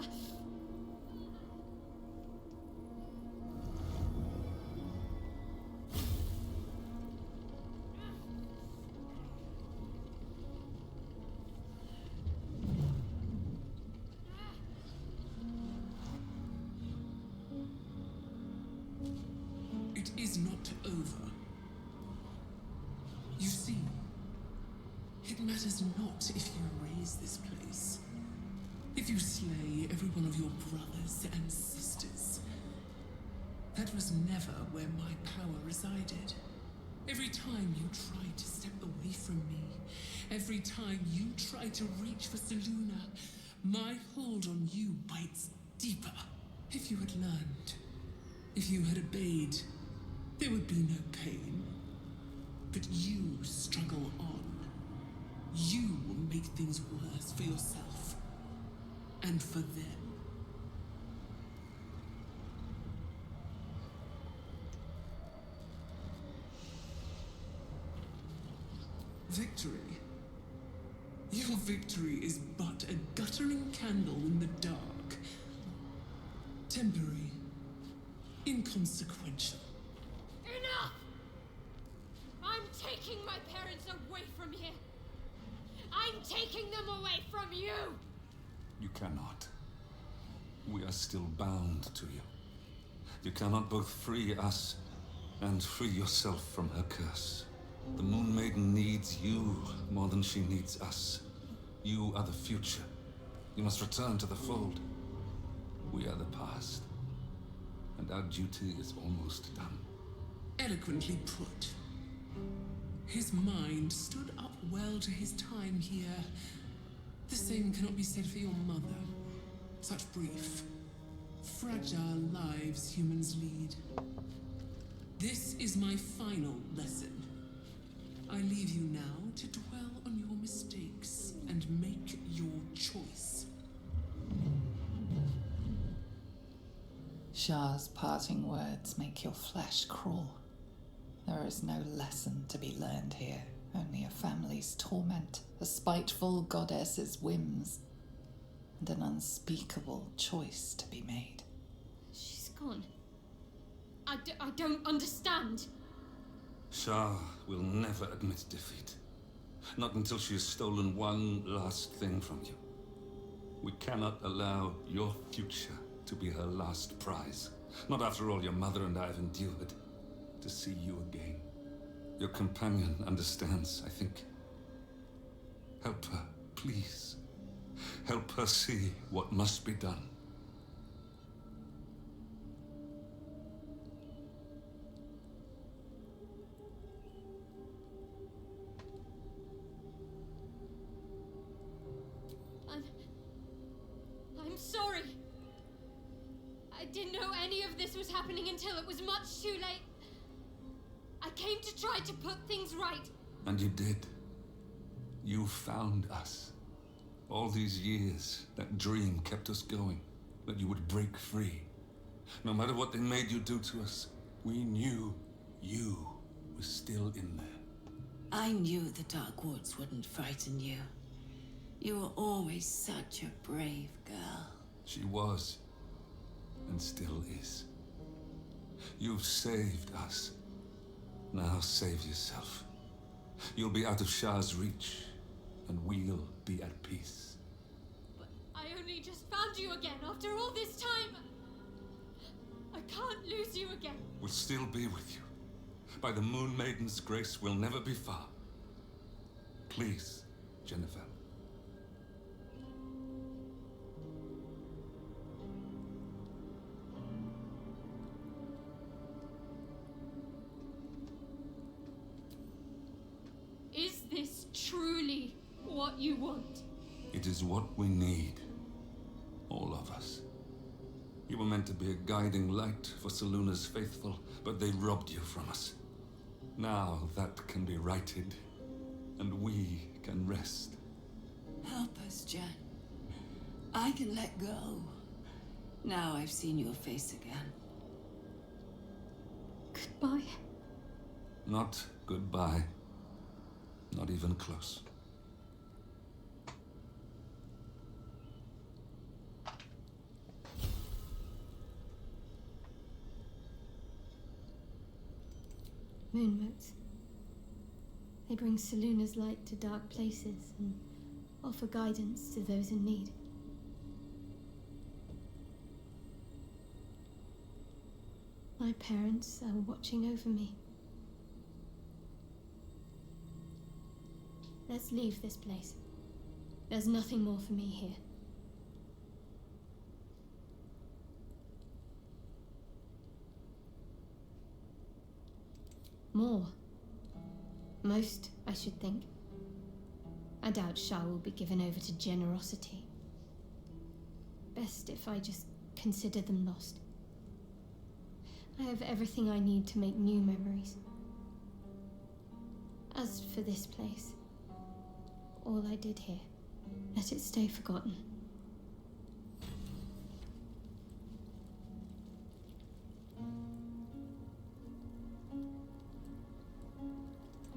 It is not over. You see, it matters not if you raise this place. If you slay every one of your brothers and sisters. That was never where my power resided. Every time you tried to step away from me, every time you tried to reach for Seluna, my hold on you bites deeper. If you had learned, if you had obeyed, there would be no pain. But you struggle on. You will make things worse for yourself. And for them. Victory. Your victory is but a guttering candle in the dark. Temporary. Inconsequential. Enough! I'm taking my parents away from here. I'm taking them away from you! You cannot. We are still bound to you. You cannot both free us and free yourself from her curse. The Moon Maiden needs you more than she needs us. You are the future. You must return to the fold. We are the past. And our duty is almost done. Eloquently put. His mind stood up well to his time here. The same cannot be said for your mother. Such brief, fragile lives humans lead. This is my final lesson. I leave you now to dwell on your mistakes and make your choice. Shah's parting words make your flesh crawl. There is no lesson to be learned here, only a family's torment, a spiteful goddess's whims, and an unspeakable choice to be made. She's gone. I don't understand. Shah will never admit defeat. Not until she has stolen one last thing from you. We cannot allow your future to be her last prize. Not after all your mother and I have endured. To see you again. Your companion understands, I think. Help her, please. Help her see what must be done. I'm sorry. I didn't know any of this was happening until it was much too late. I came to try to put things right. And you did. You found us. All these years, that dream kept us going. That you would break free. No matter what they made you do to us, we knew you were still in there. I knew the Dark Woods wouldn't frighten you. You were always such a brave girl. She was, and still is. You've saved us. Now save yourself. You'll be out of Shah's reach, and we'll be at peace. But I only just found you again after all this time. I can't lose you again. We'll still be with you. By the Moon Maiden's grace, we'll never be far. Please, Jennifer. Is this truly what you want? It is what we need. All of us. You were meant to be a guiding light for Seluna's faithful, but they robbed you from us. Now that can be righted, and we can rest. Help us, Jen. I can let go. Now I've seen your face again. Goodbye. Not goodbye. Not even close. Moonmotes. They bring Seluna's light to dark places and offer guidance to those in need. My parents are watching over me. Let's leave this place. There's nothing more for me here. More. Most, I should think. I doubt Shah will be given over to generosity. Best if I just consider them lost. I have everything I need to make new memories. As for this place, all I did here, let it stay forgotten.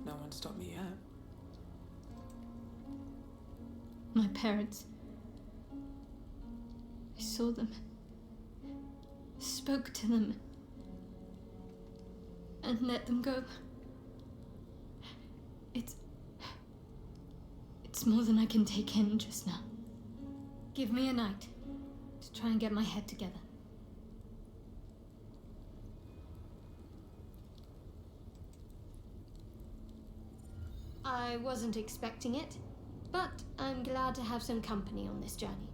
No one stopped me yet. My parents. I saw them. Spoke to them. And let them go. It's more than I can take in just now. Give me a night to try and get my head together. I wasn't expecting it, but I'm glad to have some company on this journey.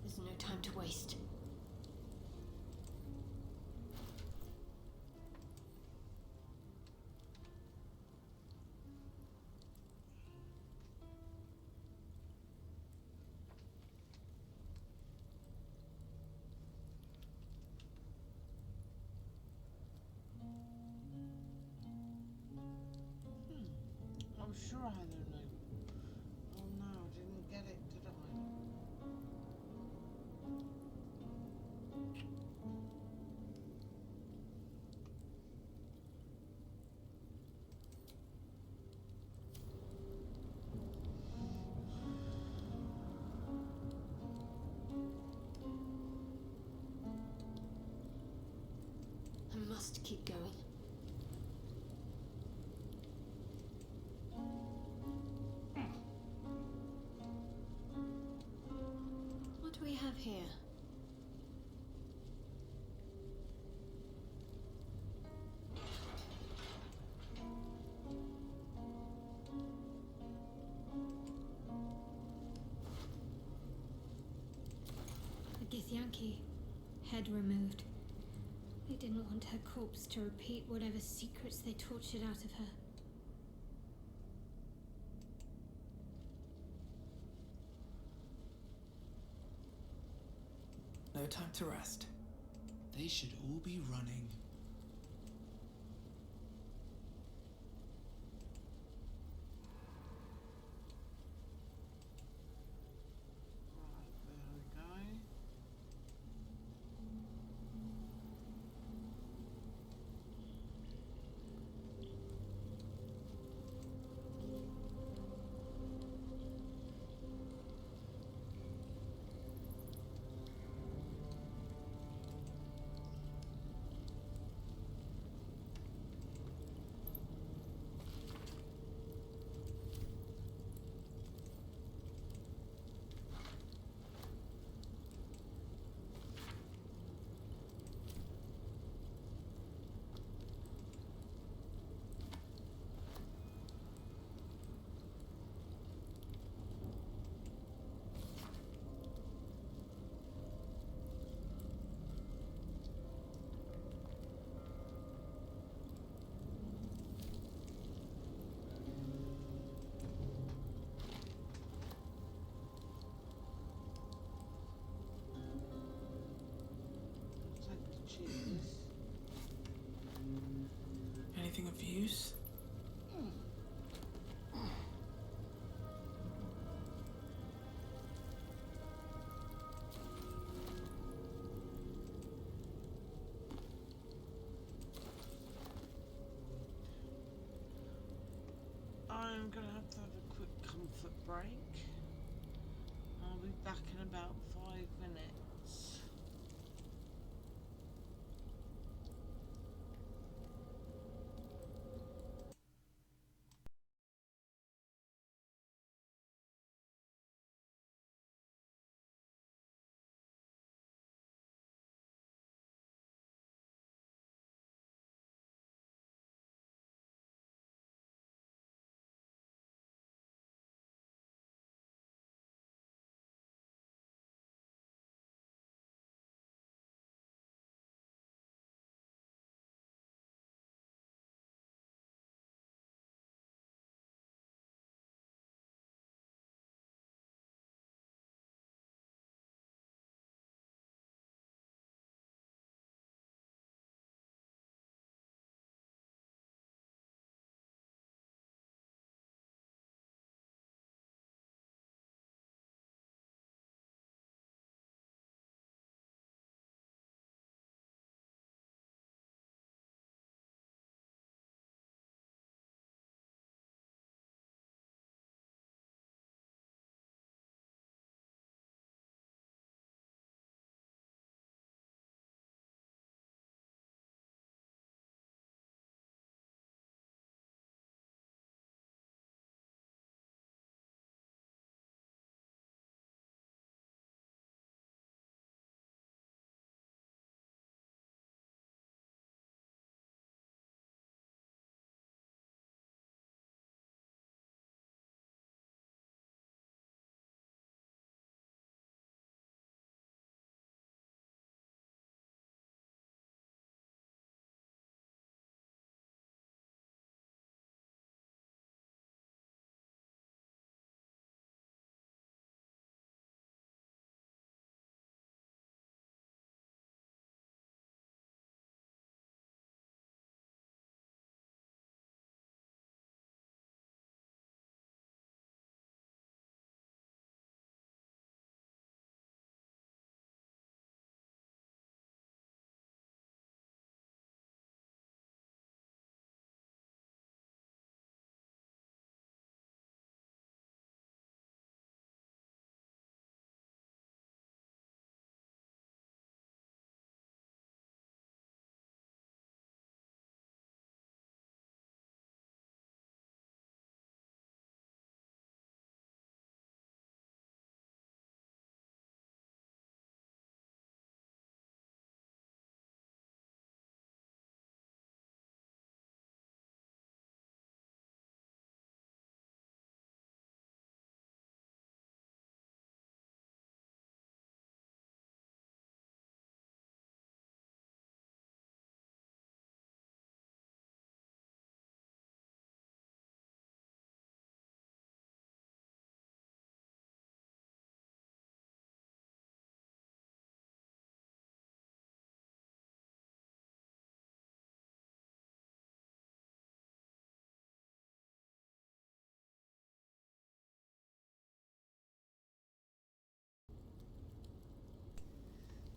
There's no time to waste. I'm sure I had a note. Oh no, I didn't get it, did I? I must keep going. What do we have here? A Githyanki, head removed. They didn't want her corpse to repeat whatever secrets they tortured out of her. No time to rest. They should all be running. of use. I'm gonna have to have a quick comfort break. I'll be back in about 5 minutes.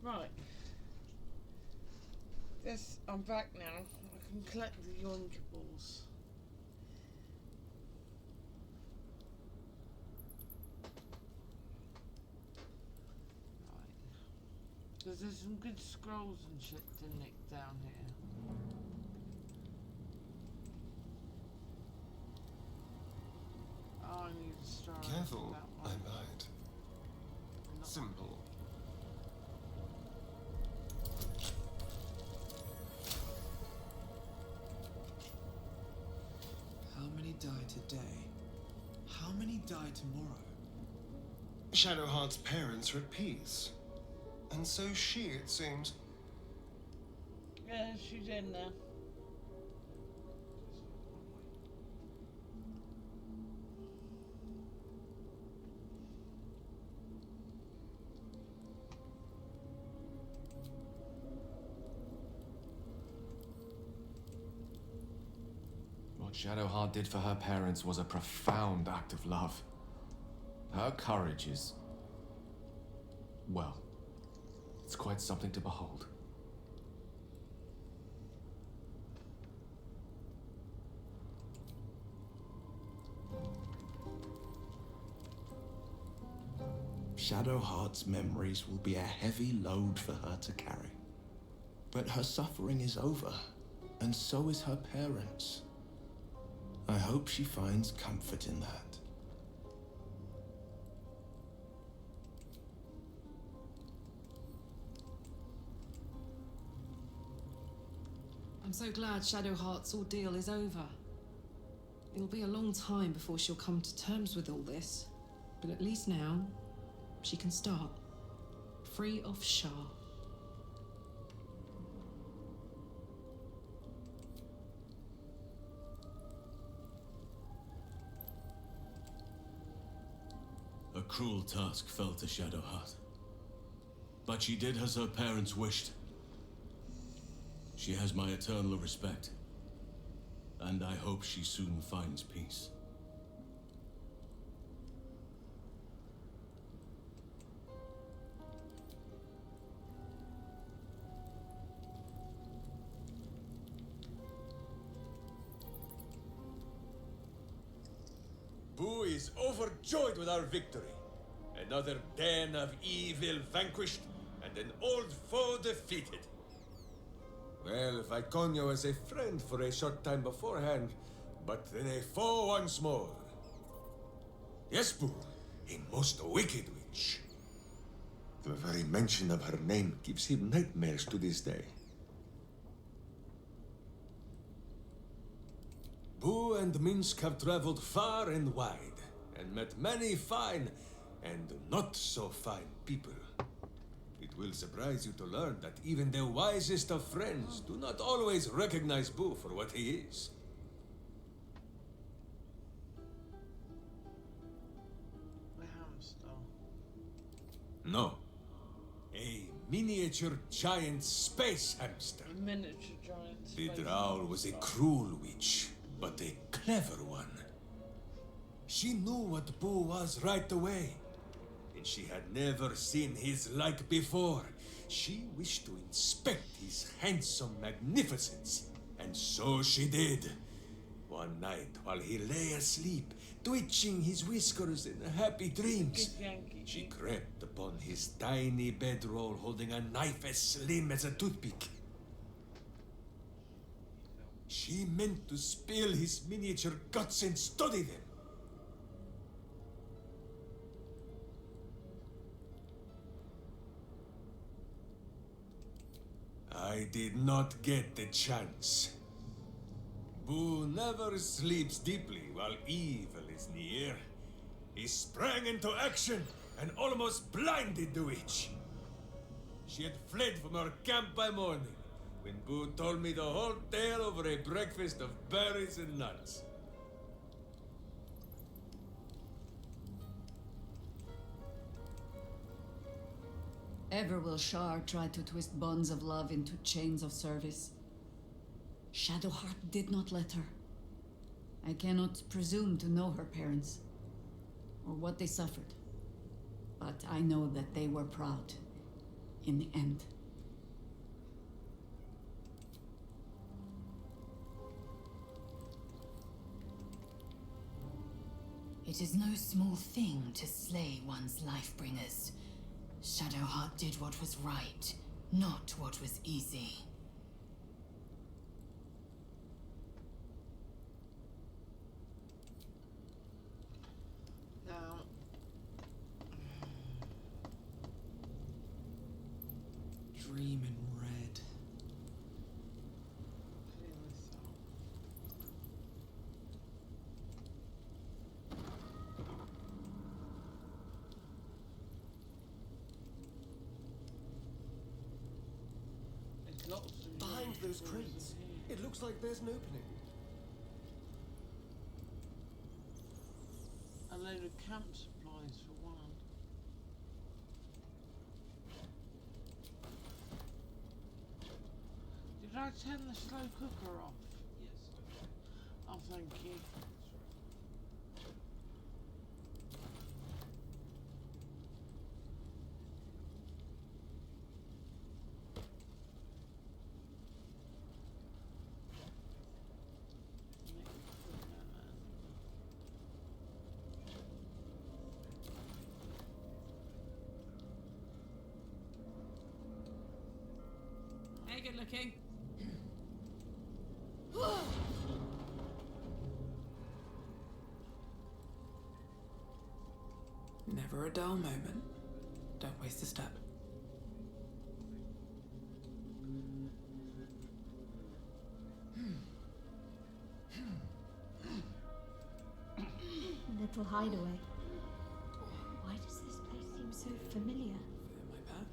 Right. Yes, I'm back now. I can collect the yoinkables. Right. Because there's some good scrolls and shit to nick down here. Oh, I need to start. Careful, I might. Simple. How many die today? How many die tomorrow? Shadowheart's parents are at peace. And so she, it seems. Yeah, she's in there. Shadowheart did for her parents was a profound act of love. Her courage is... well, it's quite something to behold. Shadowheart's memories will be a heavy load for her to carry. But her suffering is over, and so is her parents'. I hope she finds comfort in that. I'm so glad Shadowheart's ordeal is over. It'll be a long time before she'll come to terms with all this, but at least now, she can start. Free of Shah. A cruel task fell to Shadowheart. But she did as her parents wished. She has my eternal respect. And I hope she soon finds peace. Boo is overjoyed with our victory. Another den of evil vanquished, and an old foe defeated. Well, Viconia was a friend for a short time beforehand, but then a foe once more. Yes, Boo, a most wicked witch. The very mention of her name gives him nightmares to this day. Boo and Minsk have traveled far and wide, and met many fine and not so fine people. It will surprise you to learn that even the wisest of friends do not always recognize Boo for what he is. The hamster. No. A miniature giant space hamster. A miniature giant The space Drow was a cruel witch, but a clever one. She knew what Boo was right away, and she had never seen his like before. She wished to inspect his handsome magnificence, and so she did. One night, while he lay asleep, twitching his whiskers in happy dreams, she crept upon his tiny bedroll holding a knife as slim as a toothpick. She meant to spill his miniature guts and study them. I did not get the chance. Boo never sleeps deeply while evil is near. He sprang into action and almost blinded the witch. She had fled from our camp by morning, when Boo told me the whole tale over a breakfast of berries and nuts. Ever will Shar try to twist bonds of love into chains of service. Shadowheart did not let her. I cannot presume to know her parents, or what they suffered. But I know that they were proud, in the end. It is no small thing to slay one's life-bringers. Shadowheart did what was right, not what was easy. Now, Dream in red. Behind those crates, it looks like there's an opening. a load of camp supplies for one. Did I turn the slow cooker off? Yes. Oh, thank you. Hey, good looking. Never a dull moment. Don't waste a step. Little hideaway. Why does this place seem so familiar? My back.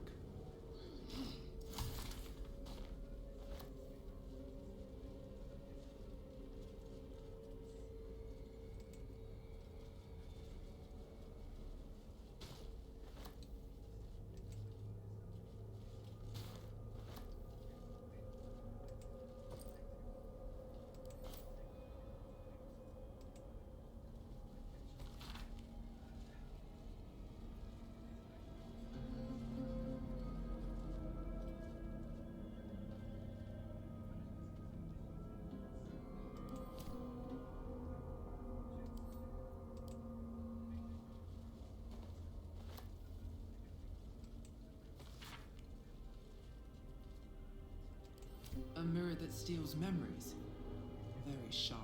A mirror that steals memories. Very Shari.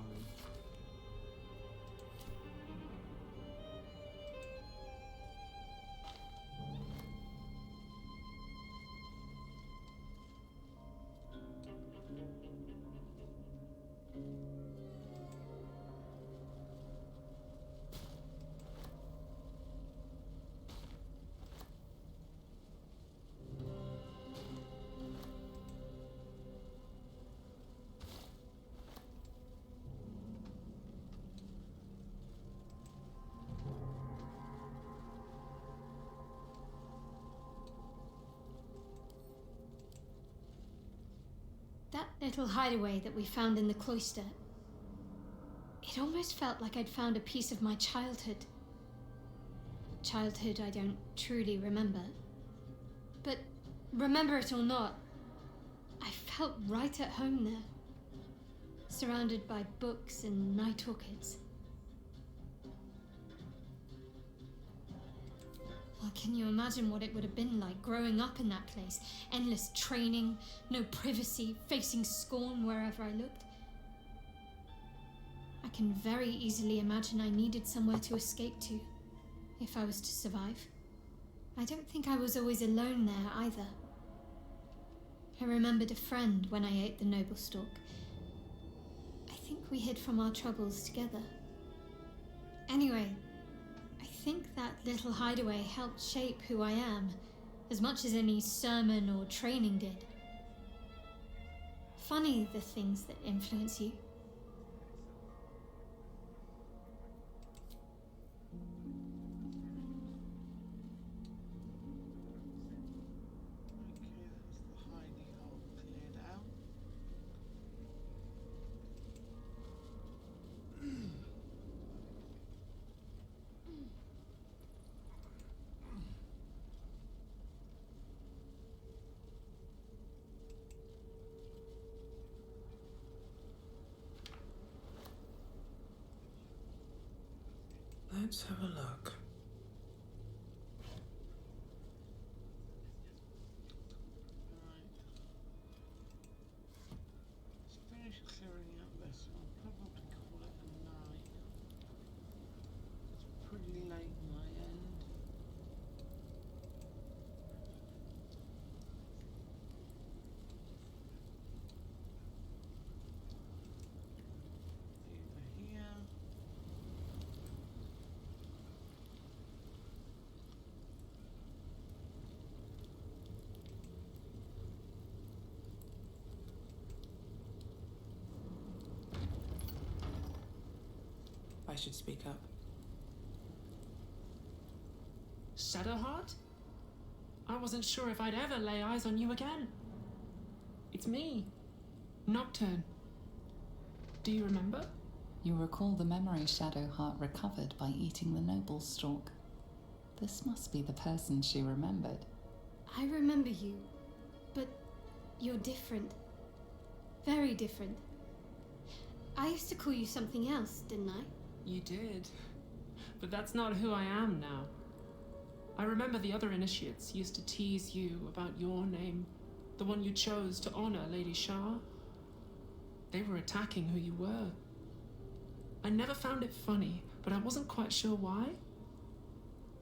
That little hideaway that we found in the cloister. It almost felt like I'd found a piece of my childhood. Childhood I don't truly remember. But remember it or not, I felt right at home there. Surrounded by books and night orchids. Well, can you imagine what it would have been like growing up in that place? Endless training, no privacy, facing scorn wherever I looked. I can very easily imagine I needed somewhere to escape to, if I was to survive. I don't think I was always alone there either. I remembered a friend when I ate the noble stalk. I think we hid from our troubles together. Anyway, I think that little hideaway helped shape who I am, as much as any sermon or training did. Funny the things that influence you. Let's have a look. Let's finish clearing out this one. Probably call it a night. It's pretty late my end. Over here. I should speak up. Shadowheart? I wasn't sure if I'd ever lay eyes on you again. It's me, Nocturne. Do you remember? You recall the memory Shadowheart recovered by eating the noble stalk. This must be the person she remembered. I remember you, but you're different. Very different. I used to call you something else, didn't I? You did. But that's not who I am now. I remember the other initiates used to tease you about your name, the one you chose to honor Lady Shah. They were attacking who you were. I never found it funny, but I wasn't quite sure why.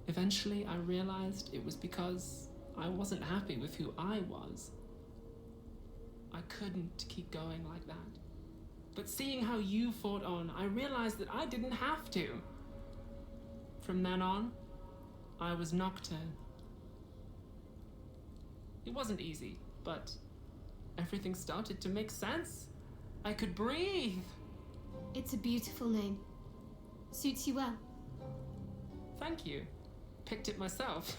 Eventually, I realized it was because I wasn't happy with who I was. I couldn't keep going like that. But seeing how you fought on, I realized that I didn't have to. From then on, I was Nocturne. It wasn't easy, but everything started to make sense. I could breathe. It's a beautiful name. Suits you well. Thank you. Picked it myself.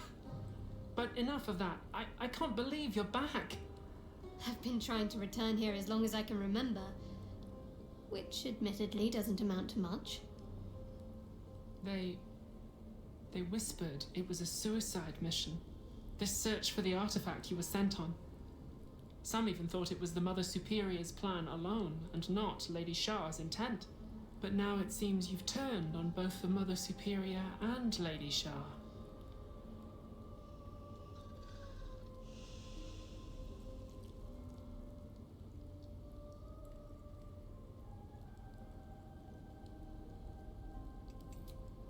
But enough of that. I can't believe you're back. I've been trying to return here as long as I can remember, which admittedly doesn't amount to much. They whispered it was a suicide mission. This search for the artifact you were sent on. Some even thought it was the Mother Superior's plan alone, and not Lady Shah's intent. But now it seems you've turned on both the Mother Superior and Lady Shah.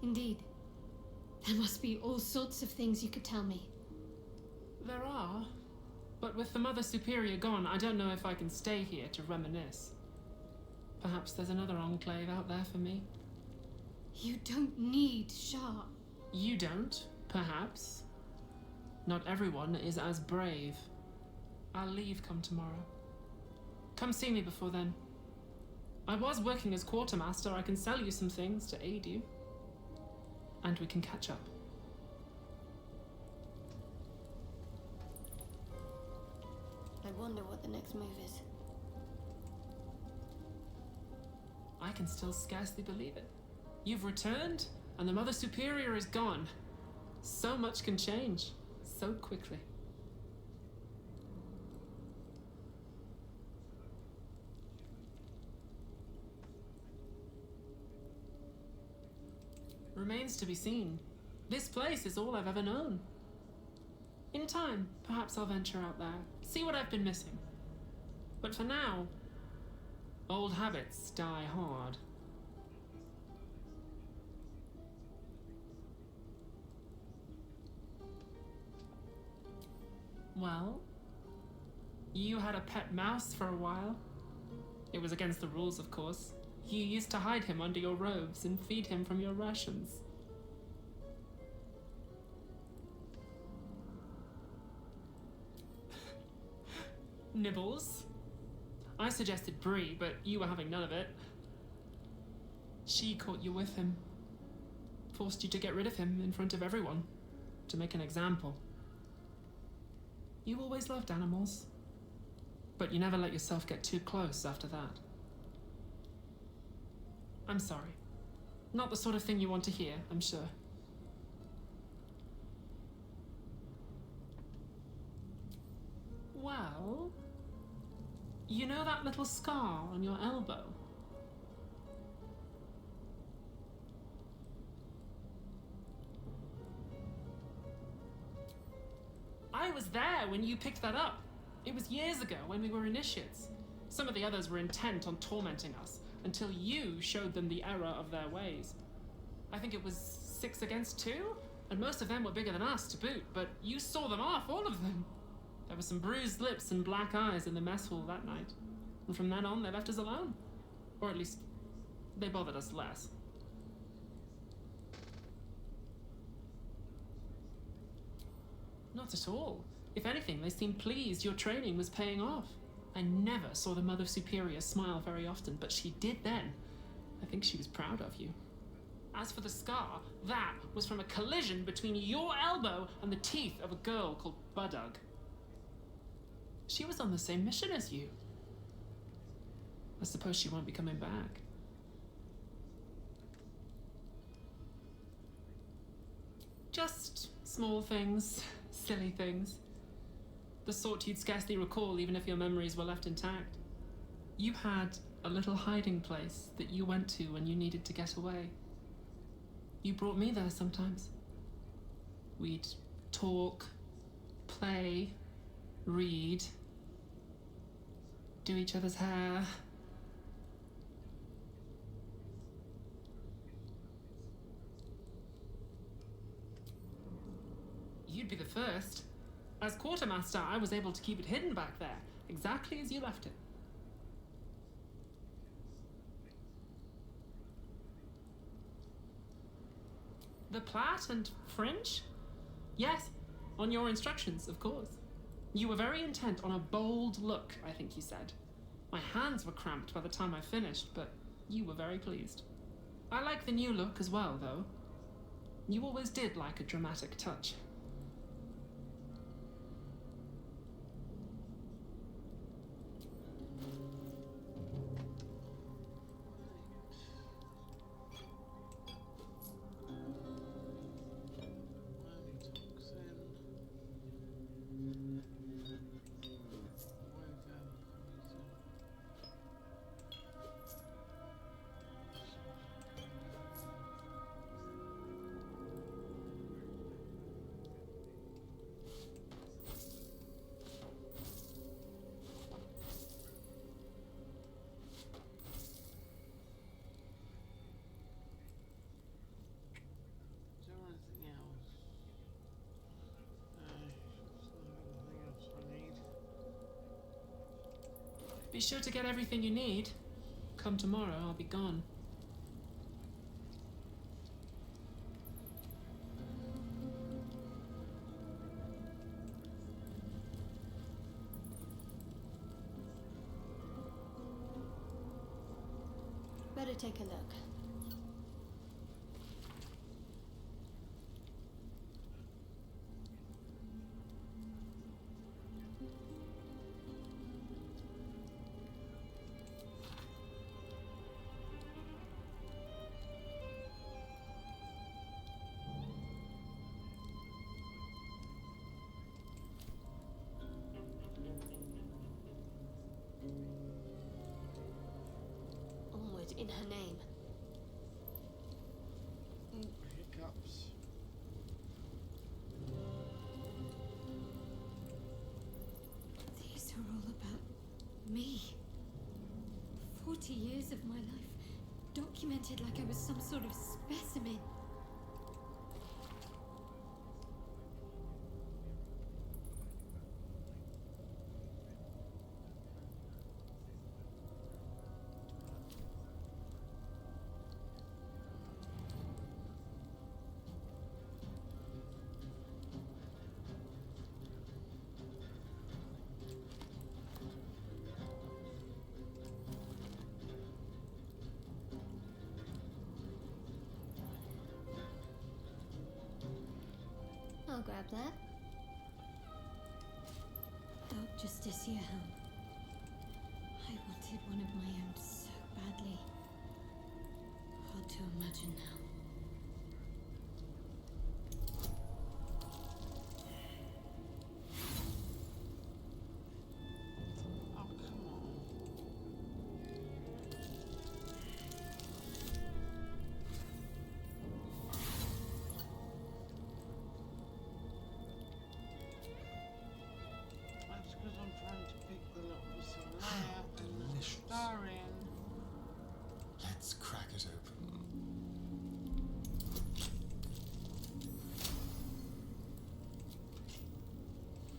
Indeed. There must be all sorts of things you could tell me. There are. But with the Mother Superior gone, I don't know if I can stay here to reminisce. Perhaps there's another enclave out there for me. You don't need Shah. You don't, perhaps. Not everyone is as brave. I'll leave come tomorrow. Come see me before then. I was working as quartermaster. I can sell you some things to aid you. And we can catch up. I wonder what the next move is. I can still scarcely believe it. You've returned, and the Mother Superior is gone. So much can change, so quickly. Remains to be seen. This place is all I've ever known. In time, perhaps I'll venture out there, see what I've been missing. But for now, old habits die hard. Well, you had a pet mouse for a while. It was against the rules, of course. You used to hide him under your robes and feed him from your rations. Nibbles. I suggested Bree, but you were having none of it. She caught you with him. Forced you to get rid of him in front of everyone. To make an example. You always loved animals. But you never let yourself get too close after that. I'm sorry. Not the sort of thing you want to hear, I'm sure. Well, you know that little scar on your elbow? I was there when you picked that up. It was years ago when we were initiates. Some of the others were intent on tormenting us until you showed them the error of their ways. I think it was 6 against 2, and most of them were bigger than us to boot, but you saw them off, all of them. There were some bruised lips and black eyes in the mess hall that night. And from then on, they left us alone. Or at least, they bothered us less. Not at all. If anything, they seemed pleased your training was paying off. I never saw the Mother Superior smile very often, but she did then. I think she was proud of you. As for the scar, that was from a collision between your elbow and the teeth of a girl called Budug. She was on the same mission as you. I suppose she won't be coming back. Just small things, silly things. The sort you'd scarcely recall even if your memories were left intact. You had a little hiding place that you went to when you needed to get away. You brought me there sometimes. We'd talk, play, read, do each other's hair. You'd be the first. As quartermaster, I was able to keep it hidden back there, exactly as you left it. The plait and fringe? Yes, on your instructions, of course. You were very intent on a bold look, I think you said. My hands were cramped by the time I finished, but you were very pleased. I like the new look as well, though. You always did like a dramatic touch. Be sure to get everything you need. Come tomorrow, I'll be gone. Better take a look. Onward in her name. Hiccups. These are all about me. 40 years of my life, documented like I was some sort of specimen. I'll grab that. Dark Justicia helm. I wanted one of my own so badly. Hard to imagine now. Let's crack it open.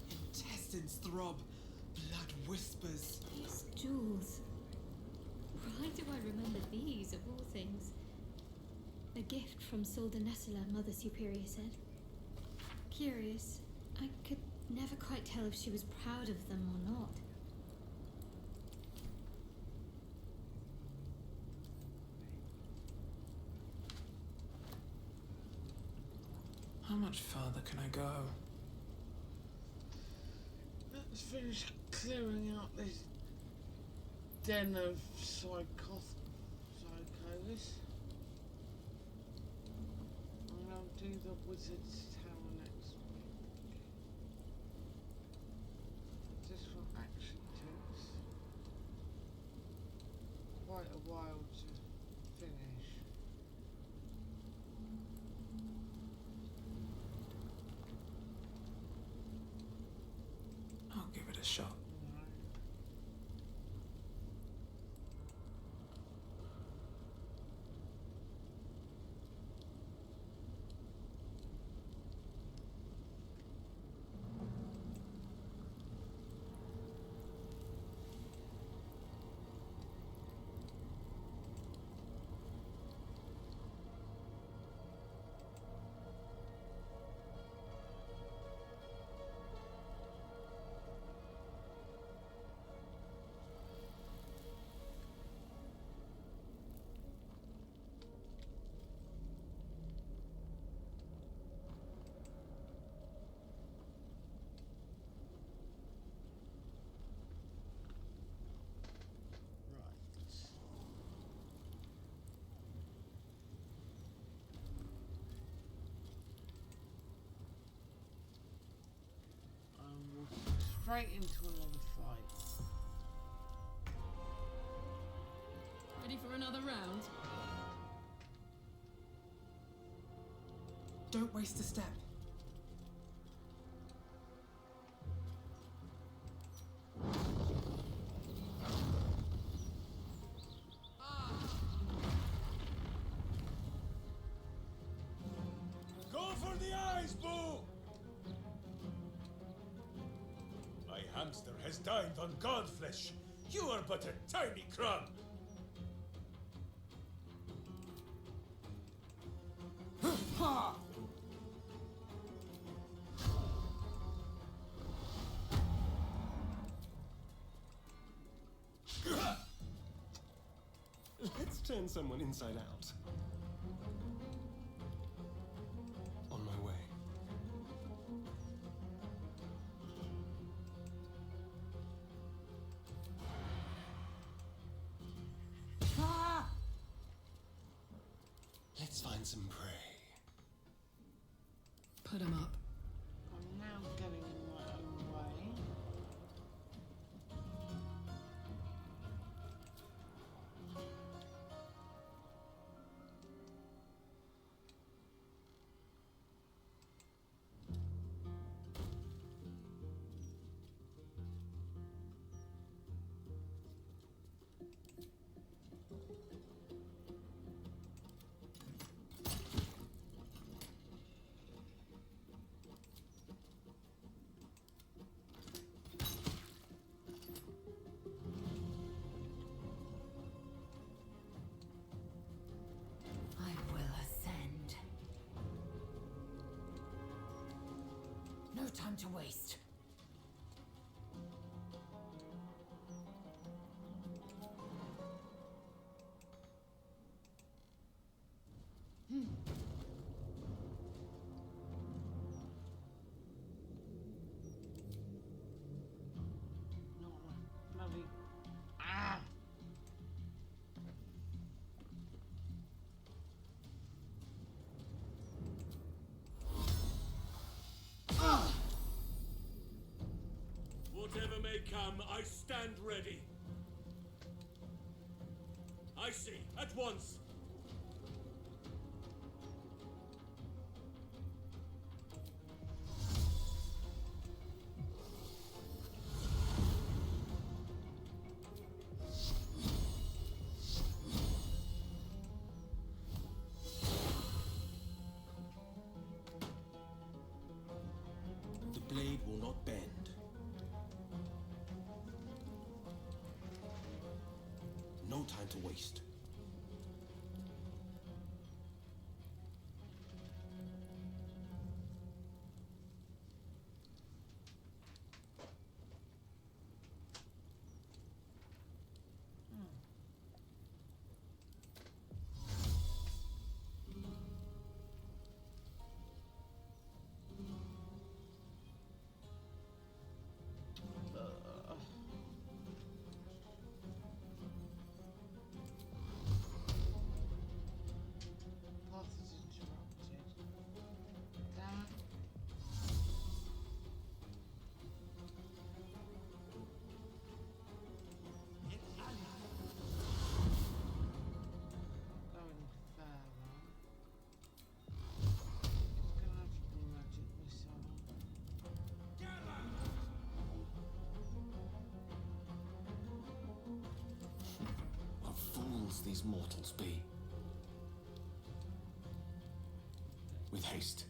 Intestines throb, blood whispers. These jewels. Why do I remember these of all things? A gift from Solda Nessela, Mother Superior said. Curious. I could never quite tell if she was proud of them or not. How much further can I go? Let's finish clearing out this den of psychos. And I'll do the wizard's quite a while to finish. I'll give it a shot. We'll straight into another fight. Ready for another round? Don't waste a step. Go for the eyes, Boo! My hamster has dined on godflesh. You are but a tiny crumb. Ha! Let's turn someone inside out. On my way. Ah! Let's find some prey. Put him up. I'm now getting in my own way. I will ascend. No time to waste. Bloody. Ah! Whatever may come, I stand ready. I see, at once. The blade will not bend. No time to waste. fools these mortals be. With haste.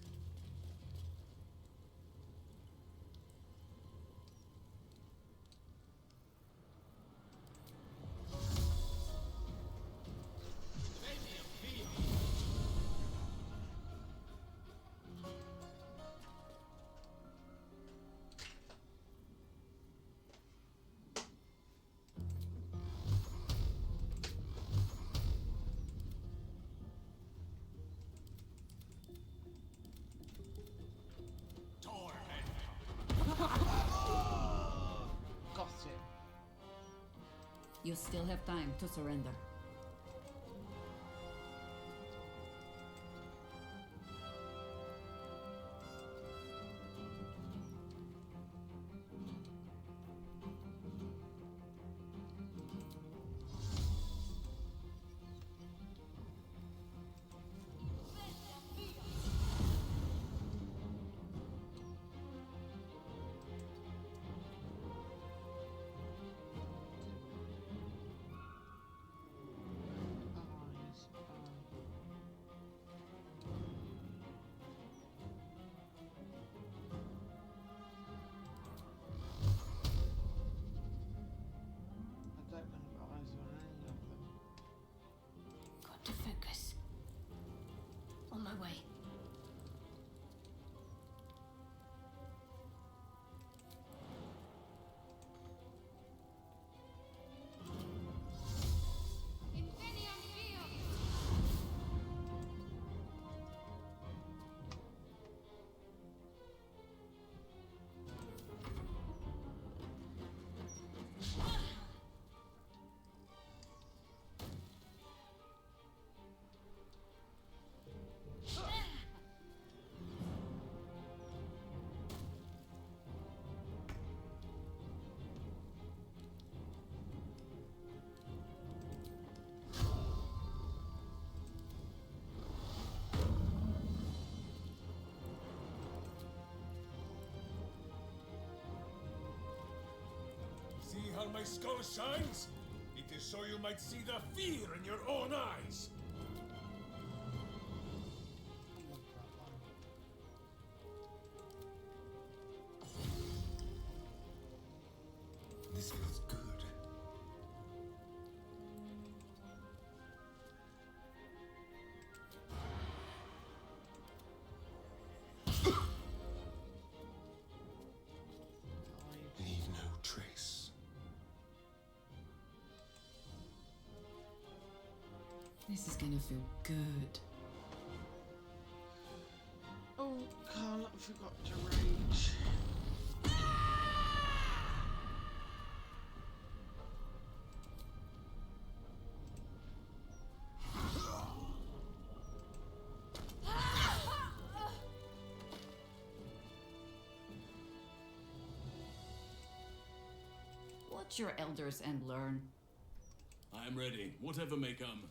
Got it. You still have time to surrender. Got to focus. On my way. See how my skull shines? It is so you might see the fear in your own eyes. This feels good. Leave no trace. This is gonna feel good. Oh, Carl, I forgot to rage. Watch your elders and learn. I am ready, whatever may come.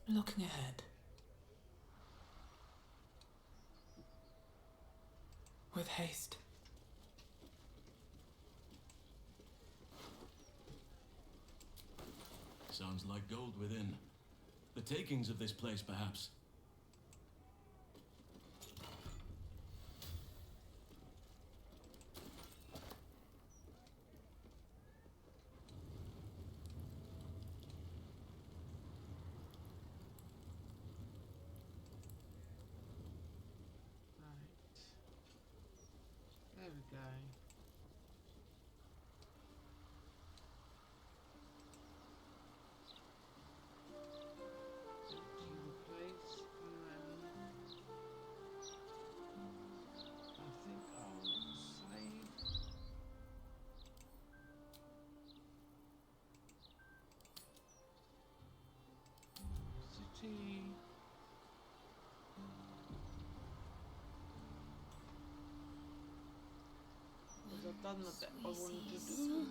Looking ahead. With haste. Sounds like gold within. The takings of this place, perhaps. There we go. Empty the place, I think I'll save. City. I've done the bit I wanted to do.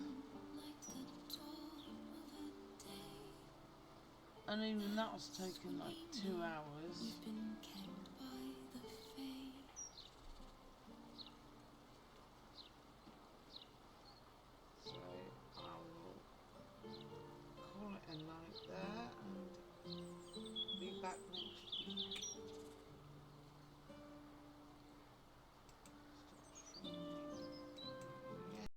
And even that was taking like 2 hours.